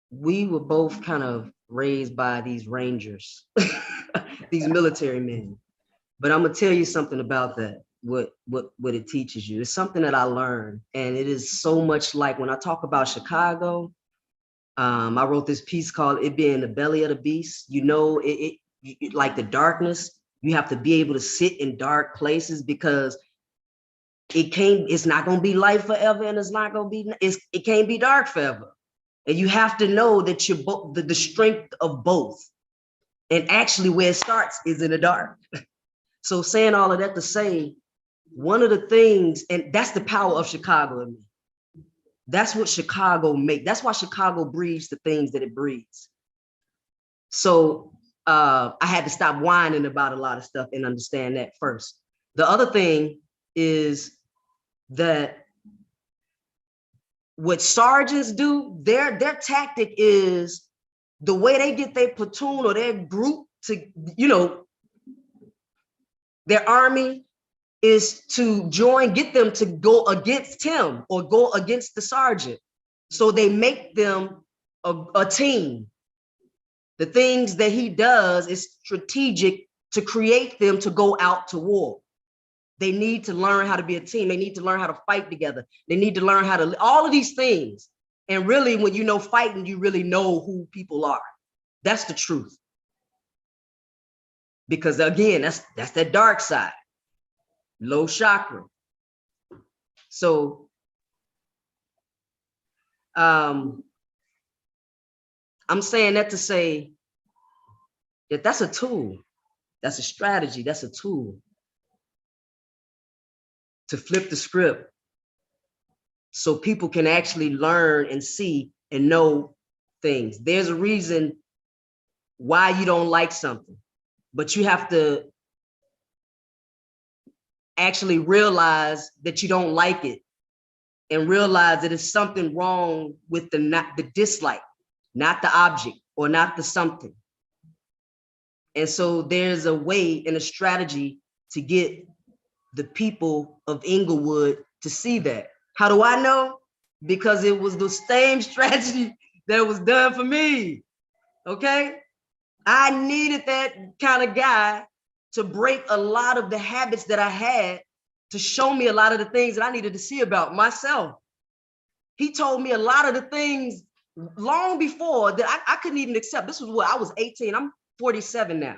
We were both kind of raised by these Rangers, these military men. But I'm gonna tell you something about that, what it teaches you. It's something that I learned, and it is so much like when I talk about Chicago. I wrote this piece called "It Being the Belly of the Beast." It like the darkness. You have to be able to sit in dark places because it's not going to be light forever, and it can't be dark forever. And you have to know that you're the strength of both. And actually where it starts is in the dark. So saying all of that to say, one of the things, and that's the power of Chicago in me. That's what Chicago makes. That's why Chicago breeds the things that it breeds. So I had to stop whining about a lot of stuff and understand that first. The other thing is that what sergeants do, their tactic is the way they get their platoon or their group to, you know, their army is to join, get them to go against him or go against the sergeant. So they make them a team. The things that he does is strategic to create them to go out to war. They need to learn how to be a team. They need to learn how to fight together. They need to learn how to, all of these things. And really, when you know fighting, you really know who people are. That's the truth. Because again, that's that dark side, low chakra. So I'm saying that to say that that's a tool. That's a strategy. That's a tool to flip the script so people can actually learn and see and know things. There's a reason why you don't like something, but you have to actually realize that you don't like it and realize that it's something wrong with the dislike, not the object or not the something. And so there's a way and a strategy to get the people of Englewood to see that. How do I know? Because it was the same strategy that was done for me, okay? I needed that kind of guy to break a lot of the habits that I had, to show me a lot of the things that I needed to see about myself. He told me a lot of the things long before that I couldn't even accept. This was what, I was 18, I'm 47 now.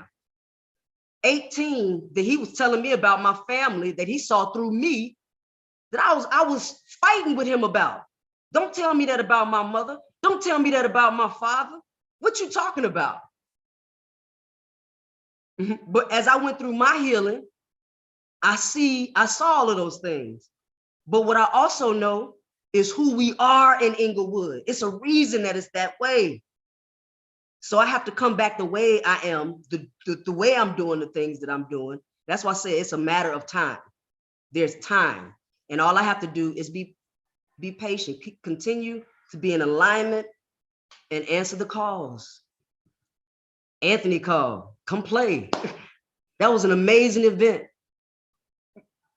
18, that he was telling me about my family that he saw through me, that I was fighting with him about. Don't tell me that about my mother. Don't tell me that about my father. What you talking about? But as I went through my healing, I saw all of those things. But what I also know is who we are in Englewood. It's a reason that it's that way. So I have to come back the way I am, the way I'm doing the things that I'm doing. That's why I say it's a matter of time. There's time. And all I have to do is be patient, continue to be in alignment and answer the calls. Anthony called, come play. That was an amazing event.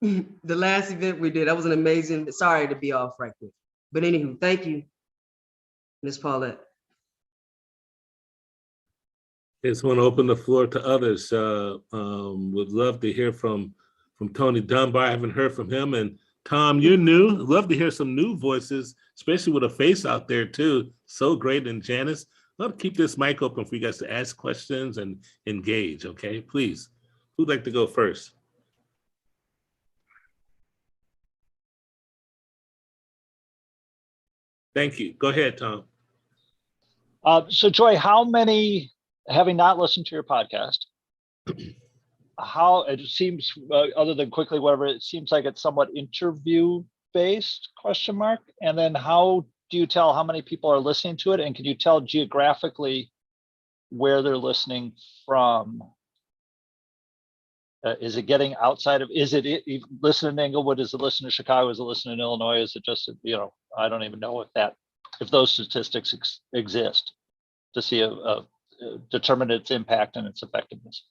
The last event we did, that was an amazing, sorry to be off right there. But anywho, thank you, Ms. Paulette. Just want to open the floor to others. Would love to hear from Tony Dunbar. I haven't heard from him. And Tom, you're new. Love to hear some new voices, especially with a face out there too. So great. And Janice, love to keep this mic open for you guys to ask questions and engage, okay? Please, who'd like to go first? Thank you. Go ahead, Tom. So Joy, how many, having not listened to your podcast, how it seems, other than quickly, whatever, it seems like it's somewhat interview based, question mark. And then how do you tell how many people are listening to it? And can you tell geographically where they're listening from? Is it getting outside of, is it listening to Englewood? Is it listening to Chicago? Is it listening to Illinois? Is it just, you know, I don't even know if those statistics exist to see determine its impact and its effectiveness.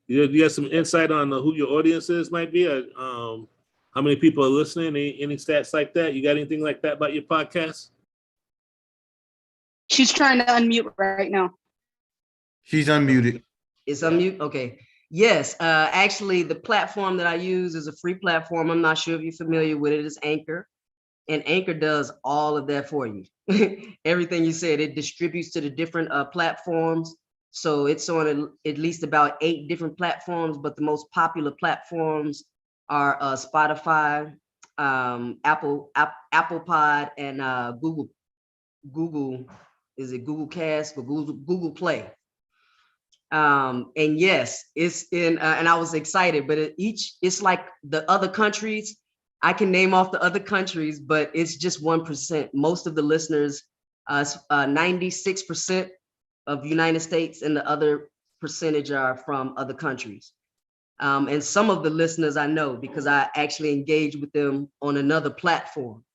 You have some insight on who your audience is, might be? How many people are listening? Any stats like that? You got anything like that about your podcast? She's trying to unmute right now. She's unmuted. It's unmute? Okay. Yes, actually the platform that I use is a free platform. I'm not sure if you're familiar with it. It's Anchor. And Anchor does all of that for you. Everything you said, it distributes to the different platforms. So it's on at least about 8 different platforms, but the most popular platforms are Spotify, Apple Pod, and Google. Is it Google Cast or Google Play? And yes, it's in, and I was excited, but it's like the other countries. I can name off the other countries, but it's just 1%. Most of the listeners, 96% of United States, and the other percentage are from other countries. And some of the listeners I know because I actually engage with them on another platform,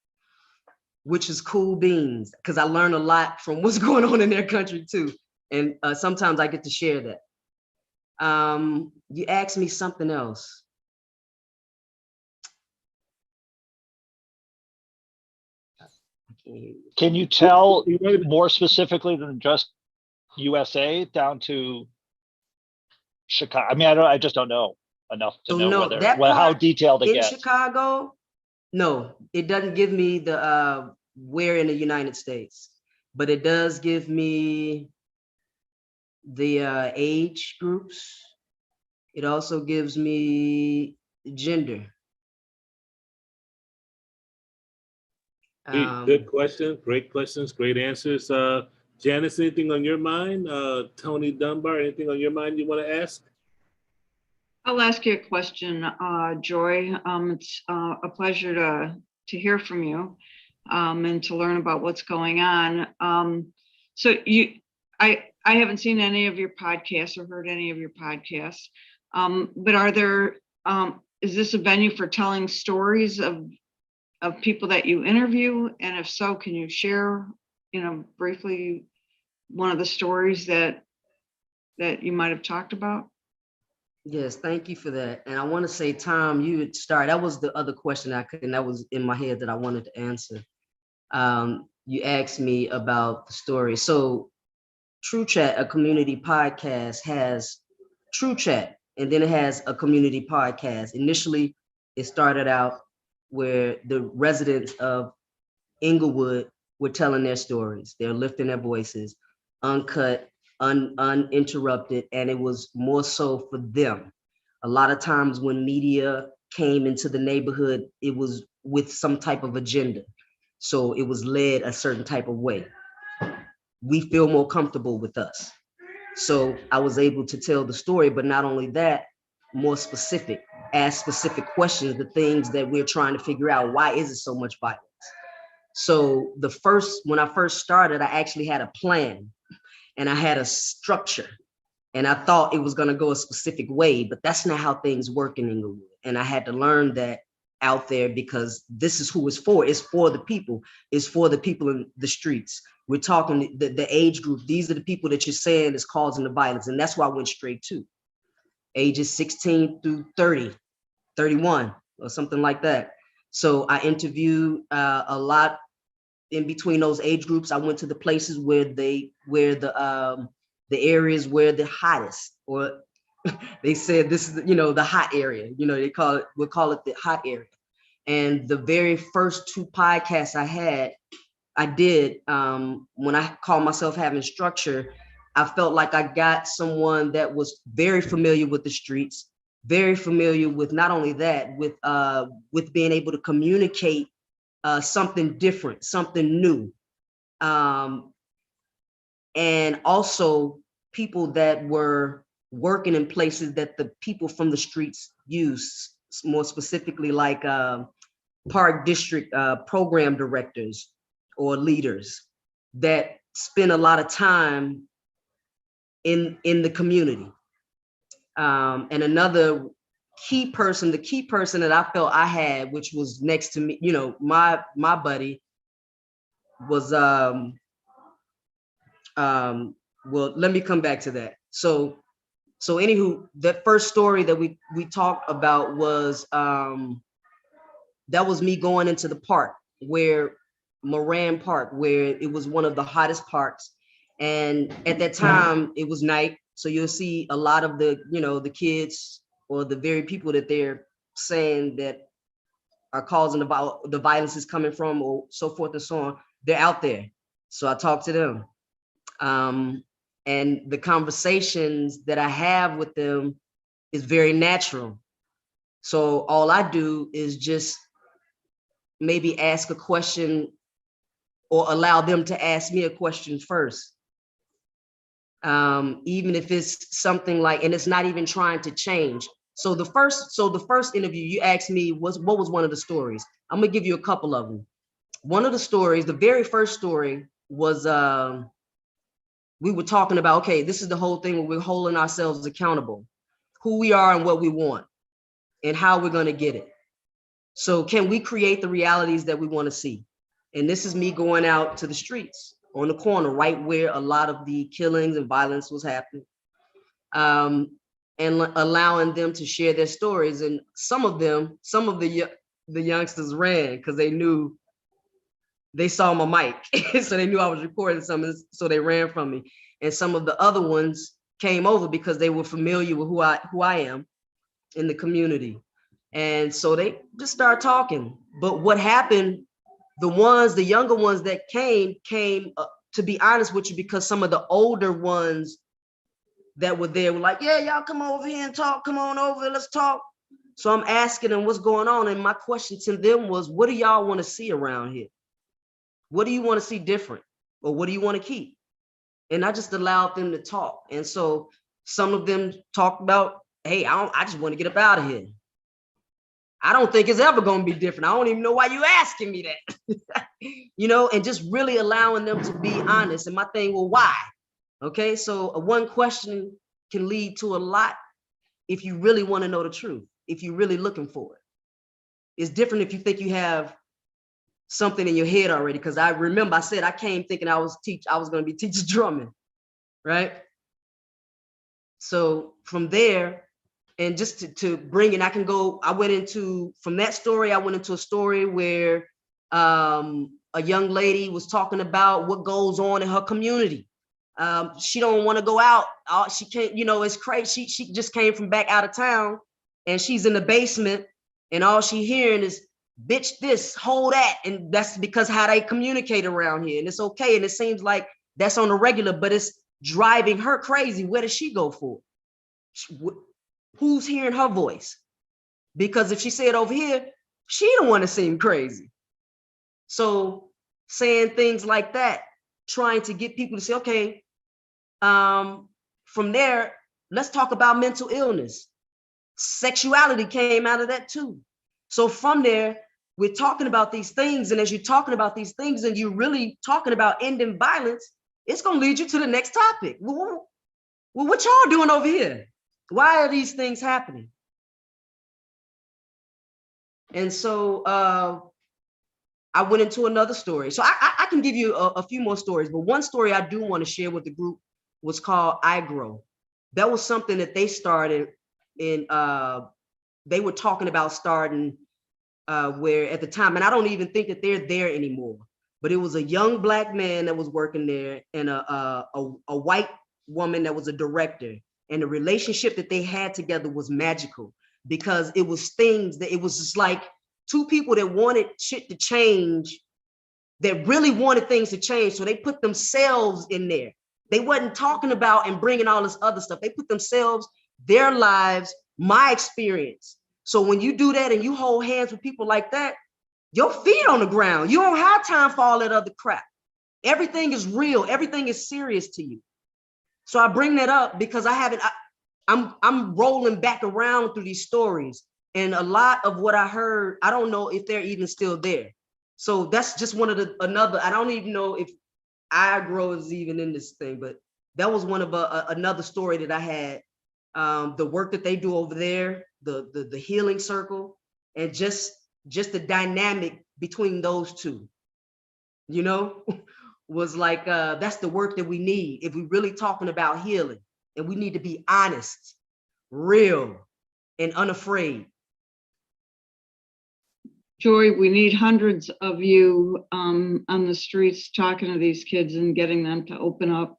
which is cool beans, because I learn a lot from what's going on in their country too. And sometimes I get to share that. You asked me something else. Can you tell more specifically than just USA down to Chicago? I mean, I just don't know enough to know no, whether how detailed it in gets. Chicago. No, it doesn't give me the where in the United States, but it does give me the age groups. It also gives me gender. Good question. Great questions. Great answers. Janice, anything on your mind? Tony Dunbar, anything on your mind you want to ask? I'll ask you a question, Joy. It's a pleasure to hear from you and to learn about what's going on. So I haven't seen any of your podcasts or heard any of your podcasts, but are there, is this a venue for telling stories of people that you interview? And if so, can you share, briefly one of the stories that you might have talked about? Yes, thank you for that. And I want to say, Tom, you would start. That was the other question that was in my head that I wanted to answer. You asked me about the story. So True Chat, a community podcast, has True Chat, and then it has a community podcast. Initially, it started out where the residents of Englewood were telling their stories. They're lifting their voices, uncut, uninterrupted, and it was more so for them. A lot of times when media came into the neighborhood, it was with some type of agenda. So it was led a certain type of way. We feel more comfortable with us. So I was able to tell the story, but not only that, more specific, ask specific questions, the things that we're trying to figure out. Why is it so much violence? So when I first started, I actually had a plan and I had a structure, and I thought it was going to go a specific way, but that's not how things work in Englewood. And I had to learn that out there, because this is who it's for. It's for the people. It's for the people in the streets. We're talking the age group. These are the people that you're saying is causing the violence. And that's why I went straight to ages 16 through 30, 31 or something like that. So I interviewed a lot in between those age groups. I went to the places where the areas where the hottest, or they said this is, the hot area, we'll call it the hot area. And the very first two podcasts I did, when I call myself having structure, I felt like I got someone that was very familiar with the streets, very familiar with not only that, with being able to communicate something different, something new. And also people that were working in places that the people from the streets use, more specifically like park district program directors or leaders that spend a lot of time in the community. And another key person, the key person that I felt I had, which was next to me, my buddy was, well, let me come back to that. So anywho, that first story that we talked about was, that was me going into the park, where Moran Park, where it was one of the hottest parks. And at that time it was night. So you'll see a lot of the, the kids or the very people that they're saying that are causing the violence is coming from, or so forth and so on. They're out there. So I talked to them. And the conversations that I have with them is very natural. So all I do is just maybe ask a question or allow them to ask me a question first. even if it's something like, and it's not even trying to change. So the first interview you asked me was, what was one of the stories? I'm gonna give you a couple of them. One of the stories, the very first story was, we were talking about, okay, this is the whole thing where we're holding ourselves accountable, who we are and what we want and how we're gonna get it. So can we create the realities that we wanna see? And this is me going out to the streets on the corner, right where a lot of the killings and violence was happening. And allowing them to share their stories. And some of the youngsters ran because they saw my mic. So they knew I was recording something, so they ran from me. And some of the other ones came over because they were familiar with who I am in the community. And so they just started talking. But what happened, the younger ones that came, to be honest with you, because some of the older ones that were there were like, yeah, y'all come over here and talk, come on over, let's talk. So I'm asking them what's going on. And my question to them was, what do y'all want to see around here? What do you want to see different? Or what do you want to keep? And I just allowed them to talk. And so some of them talked about, hey, I just want to get up out of here. I don't think it's ever going to be different. I don't even know why you asking me that. And just really allowing them to be honest. And my thing, well, why? Okay, so one question can lead to a lot if you really want to know the truth, if you're really looking for it. It's different if you think you have something in your head already, because I remember I said I came thinking I was going to be teaching drumming, right? So from there, and just to bring it, from that story, I went into a story where a young lady was talking about what goes on in her community. She don't want to go out. She can't, it's crazy. She just came from back out of town and she's in the basement and all she hearing is bitch this, hold that. And that's because how they communicate around here. And it's okay. And it seems like that's on the regular, but it's driving her crazy. Where does she go for? Who's hearing her voice? Because if she said over here, she don't want to seem crazy. So saying things like that, trying to get people to say, okay, from there, let's talk about mental illness. Sexuality came out of that too. So from there, we're talking about these things. And as you're talking about these things and you're really talking about ending violence, it's going to lead you to the next topic. Well, what y'all doing over here? Why are these things happening? And so I went into another story. So I can give you a few more stories, but one story I do want to share with the group was called I Grow. That was something that they started in, they were talking about starting where at the time, and I don't even think that they're there anymore, but it was a young Black man that was working there and a white woman that was a director. And the relationship that they had together was magical because it was things that it was just like two people that wanted shit to change, that really wanted things to change. So they put themselves in there. They wasn't talking about and bringing all this other stuff. They put themselves, their lives, my experience. So when you do that and you hold hands with people like that, your feet on the ground, you don't have time for all that other crap. Everything is real. Everything is serious to you. So I bring that up because I'm rolling back around through these stories. And a lot of what I heard, I don't know if they're even still there. So that's just one of another, I don't even know if I Grow is even in this thing, but that was one of another story that I had. The work that they do over there, the healing circle, and just the dynamic between those two, was like, that's the work that we need if we're really talking about healing. And we need to be honest, real, and unafraid. Joy, we need hundreds of you on the streets talking to these kids and getting them to open up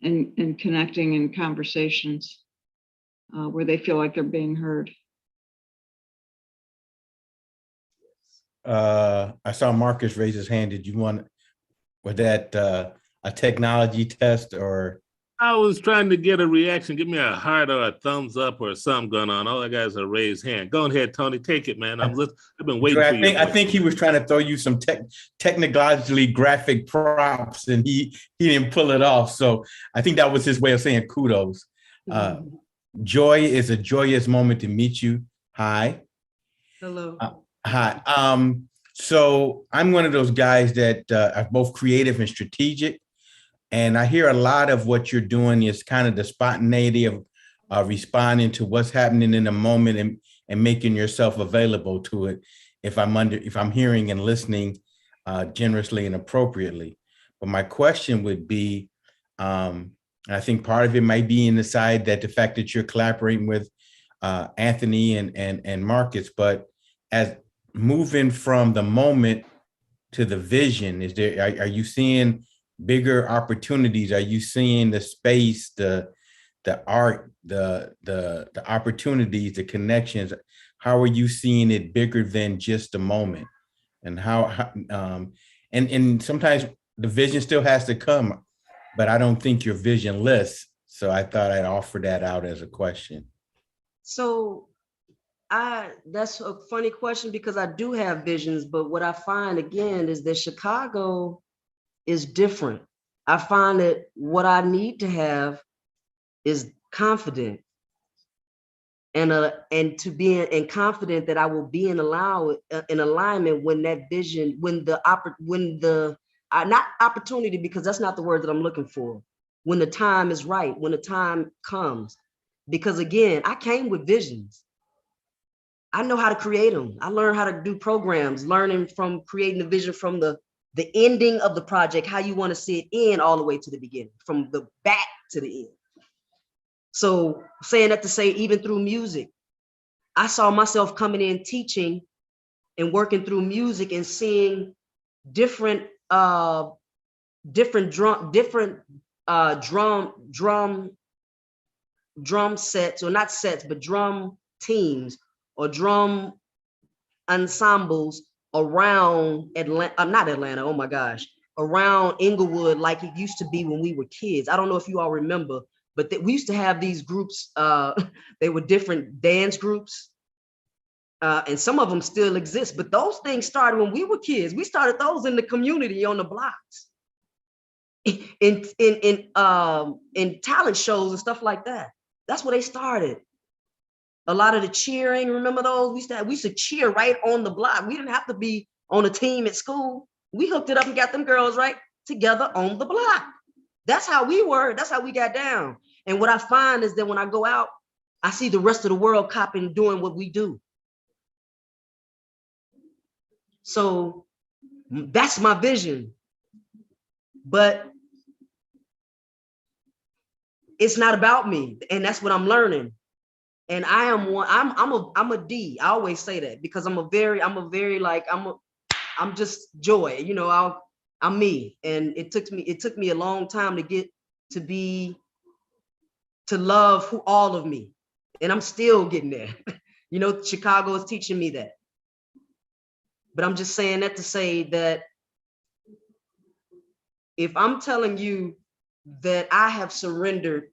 and connecting in conversations where they feel like they're being heard. I saw Marcus raise his hand. Did you want, was that a technology test or? I was trying to get a reaction. Give me a heart or a thumbs up or something going on. All I got is a raised hand. Go ahead, Tony. Take it, man. I've been waiting Joy, for you. I think he was trying to throw you some technologically graphic props, and he didn't pull it off. So I think that was his way of saying kudos. Joy, is a joyous moment to meet you. Hi. Hello. Hi. So I'm one of those guys that are both creative and strategic. And I hear a lot of what you're doing is kind of the spontaneity of responding to what's happening in the moment and making yourself available to it. If I'm hearing and listening generously and appropriately. But my question would be, and I think part of it might be in the side that the fact that you're collaborating with Anthony and Marcus, but as moving from the moment to the vision, are you seeing bigger opportunities? Are you seeing the space, the art, the opportunities, the connections? How are you seeing it bigger than just the moment? And and sometimes the vision still has to come, but I don't think you're visionless. So I thought I'd offer that out as a question. So that's a funny question because I do have visions, but what I find again is that Chicago is different. I find that what I need to have is confident and to be confident that I will be in alignment when that vision, not opportunity, because that's not the word that I'm looking for, when the time is right, when the time comes. Because again, I came with visions. I know how to create them. I learned how to do programs, learning from creating the vision from the ending of the project, how you want to see it in all the way to the beginning, from the back to the end. So saying that to say, even through music, I saw myself coming in teaching and working through music and seeing different drum sets, or not sets, but drum teams or drum ensembles around Atlanta, oh my gosh, around Englewood, like it used to be when we were kids. I don't know if you all remember, but we used to have these groups, they were different dance groups, and some of them still exist, but those things started when we were kids. We started those in the community on the blocks, in talent shows and stuff like that. That's where they started. A lot of the cheering, remember those? We used to cheer right on the block. We didn't have to be on a team at school. We hooked it up and got them girls right together on the block. That's how we were. That's how we got down. And what I find is that when I go out, I see the rest of the world copying, doing what we do. So that's my vision. But it's not about me. And that's what I'm learning. And I am one, I'm a D. I always say that because I'm just joy, you know, I'm me. And it took me a long time to get to love all of me. And I'm still getting there. You know, Chicago is teaching me that. But I'm just saying that to say that if I'm telling you that I have surrendered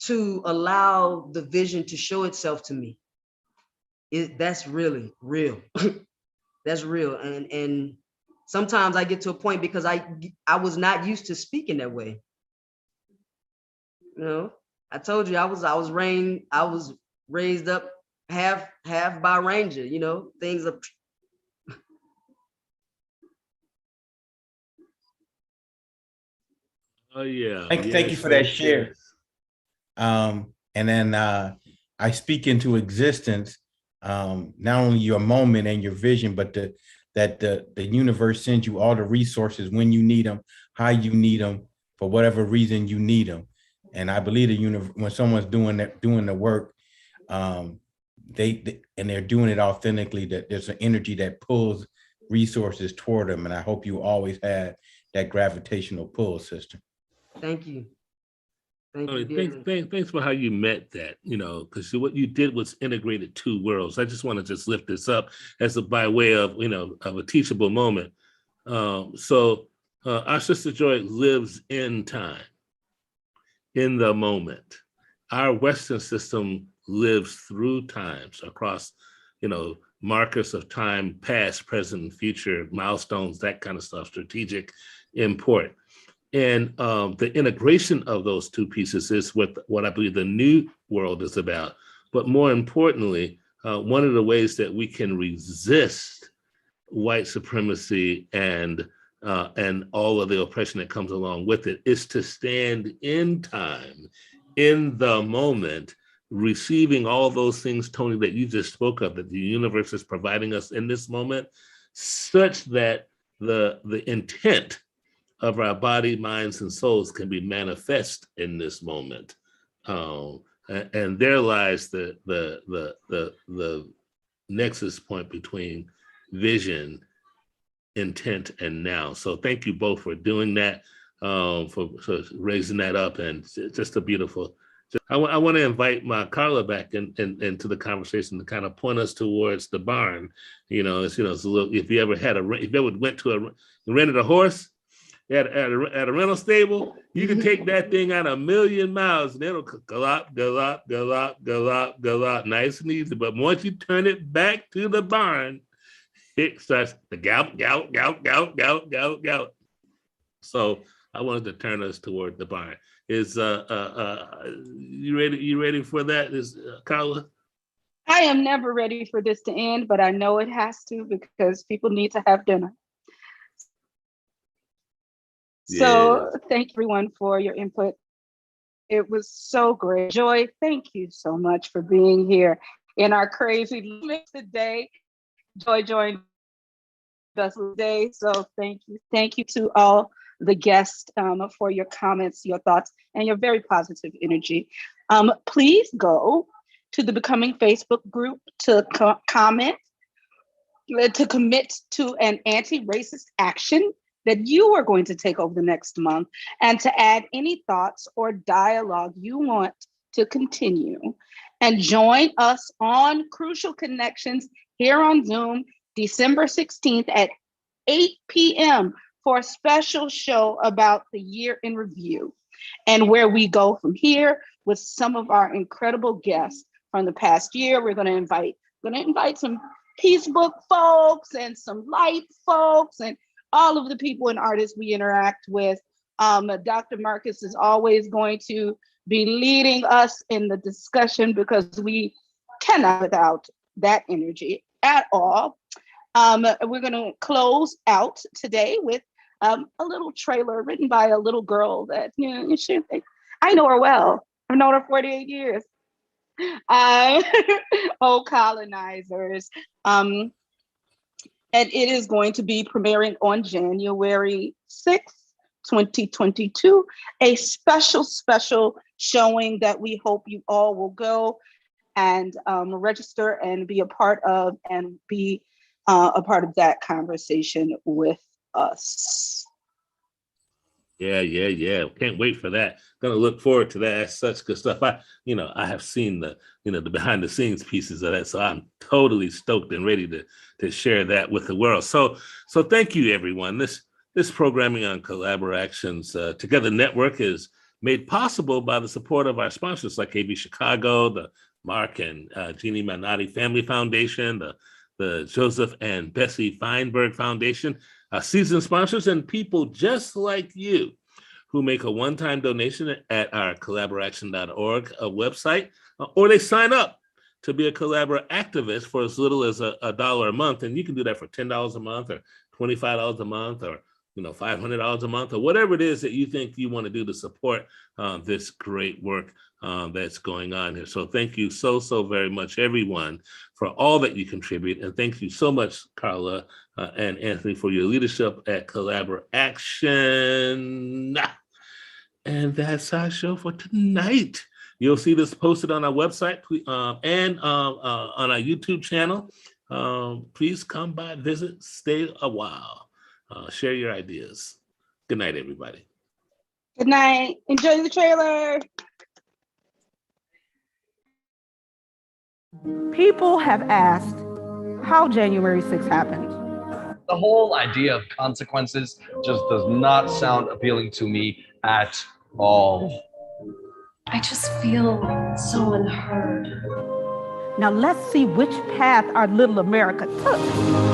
to allow the vision to show itself to me, that's really real. That's real. And sometimes I get to a point because I was not used to speaking that way. You know, I told you I was raised up half by Ranger, you know, things are. Oh yeah. Thank you for that share. And then I speak into existence, not only your moment and your vision, but that the universe sends you all the resources when you need them, how you need them, for whatever reason you need them. And I believe when someone's doing the work, they're doing it authentically, that there's an energy that pulls resources toward them. And I hope you always had that gravitational pull, sister. Thank you. Thanks for how you met that, you know, because what you did was integrated two worlds. I just want to just lift this up by way of, you know, of a teachable moment. So Our sister Joy lives in time, in the moment. Our Western system lives through times across, markers of time, past, present, future, milestones, that kind of stuff, strategic import. And the integration of those two pieces is what I believe the new world is about. But more importantly, one of the ways that we can resist white supremacy and all of the oppression that comes along with it is to stand in time, in the moment, receiving all those things, Tony, that you just spoke of, that the universe is providing us in this moment, such that the intent of our body, minds, and souls can be manifest in this moment. And there lies the nexus point between vision, intent, and now. So thank you both for doing that, for raising that up, and just a beautiful. I want to invite my Carla back into the conversation to kind of point us towards the barn. It's a little. If you ever rented a horse at a rental stable, you can take that thing out 1,000,000 miles and it'll gallop, gallop, gallop, gallop, gallop, nice and easy. But once you turn it back to the barn, it starts to gallop, gallop, gallop, gallop, gallop, gallop, gallop. So I wanted to turn us toward the barn. Is you ready? You ready for that? Is Carla? I am never ready for this to end, but I know it has to because people need to have dinner. So thank everyone for your input. It was so great. Joy, thank you so much for being here in our crazy mix today. Joy joined us today, so thank you. Thank you to all the guests for your comments, your thoughts, and your very positive energy. Please go to the Becoming Facebook group to comment, to commit to an anti-racist action that you are going to take over the next month, and to add any thoughts or dialogue you want to continue. And join us on Crucial Connections here on Zoom, December 16th at 8 p.m. for a special show about the year in review and where we go from here with some of our incredible guests from the past year. We're going to invite some Peace Book folks and some light folks and all of the people and artists we interact with. Dr. Marcus is always going to be leading us in the discussion because we cannot without that energy at all. We're going to close out today with a little trailer written by a little girl that I know her well. I've known her 48 years. Old colonizers. And it is going to be premiering on January 6th, 2022, a special showing that we hope you all will go and register and be a part of, and be a part of that conversation with us. Yeah. Can't wait for that. Gonna look forward to that. That's such good stuff. I have seen the behind the scenes pieces of that, so I'm totally stoked and ready to share that with the world. So thank you, everyone. This programming on Collaborations Together Network is made possible by the support of our sponsors like KB Chicago, the Mark and Jeannie Manotti Family Foundation, the Joseph and Bessie Feinberg Foundation, seasoned sponsors, and people just like you who make a one-time donation at our collaboration.org website, or they sign up to be a Collabora activist for as little as $1 a month. And you can do that for $10 a month or $25 a month or $500 a month or whatever it is that you think you want to do to support this great work that's going on here. So thank you so very much, everyone, for all that you contribute. And thank you so much, Carla and Anthony, for your leadership at Collabora Action. And that's our show for tonight. You'll see this posted on our website and on our YouTube channel. Please come by, visit, stay a while. Share your ideas. Good night, everybody. Good night. Enjoy the trailer. People have asked how January 6th happened. The whole idea of consequences just does not sound appealing to me at all. I just feel so unheard. Now let's see which path our little America took.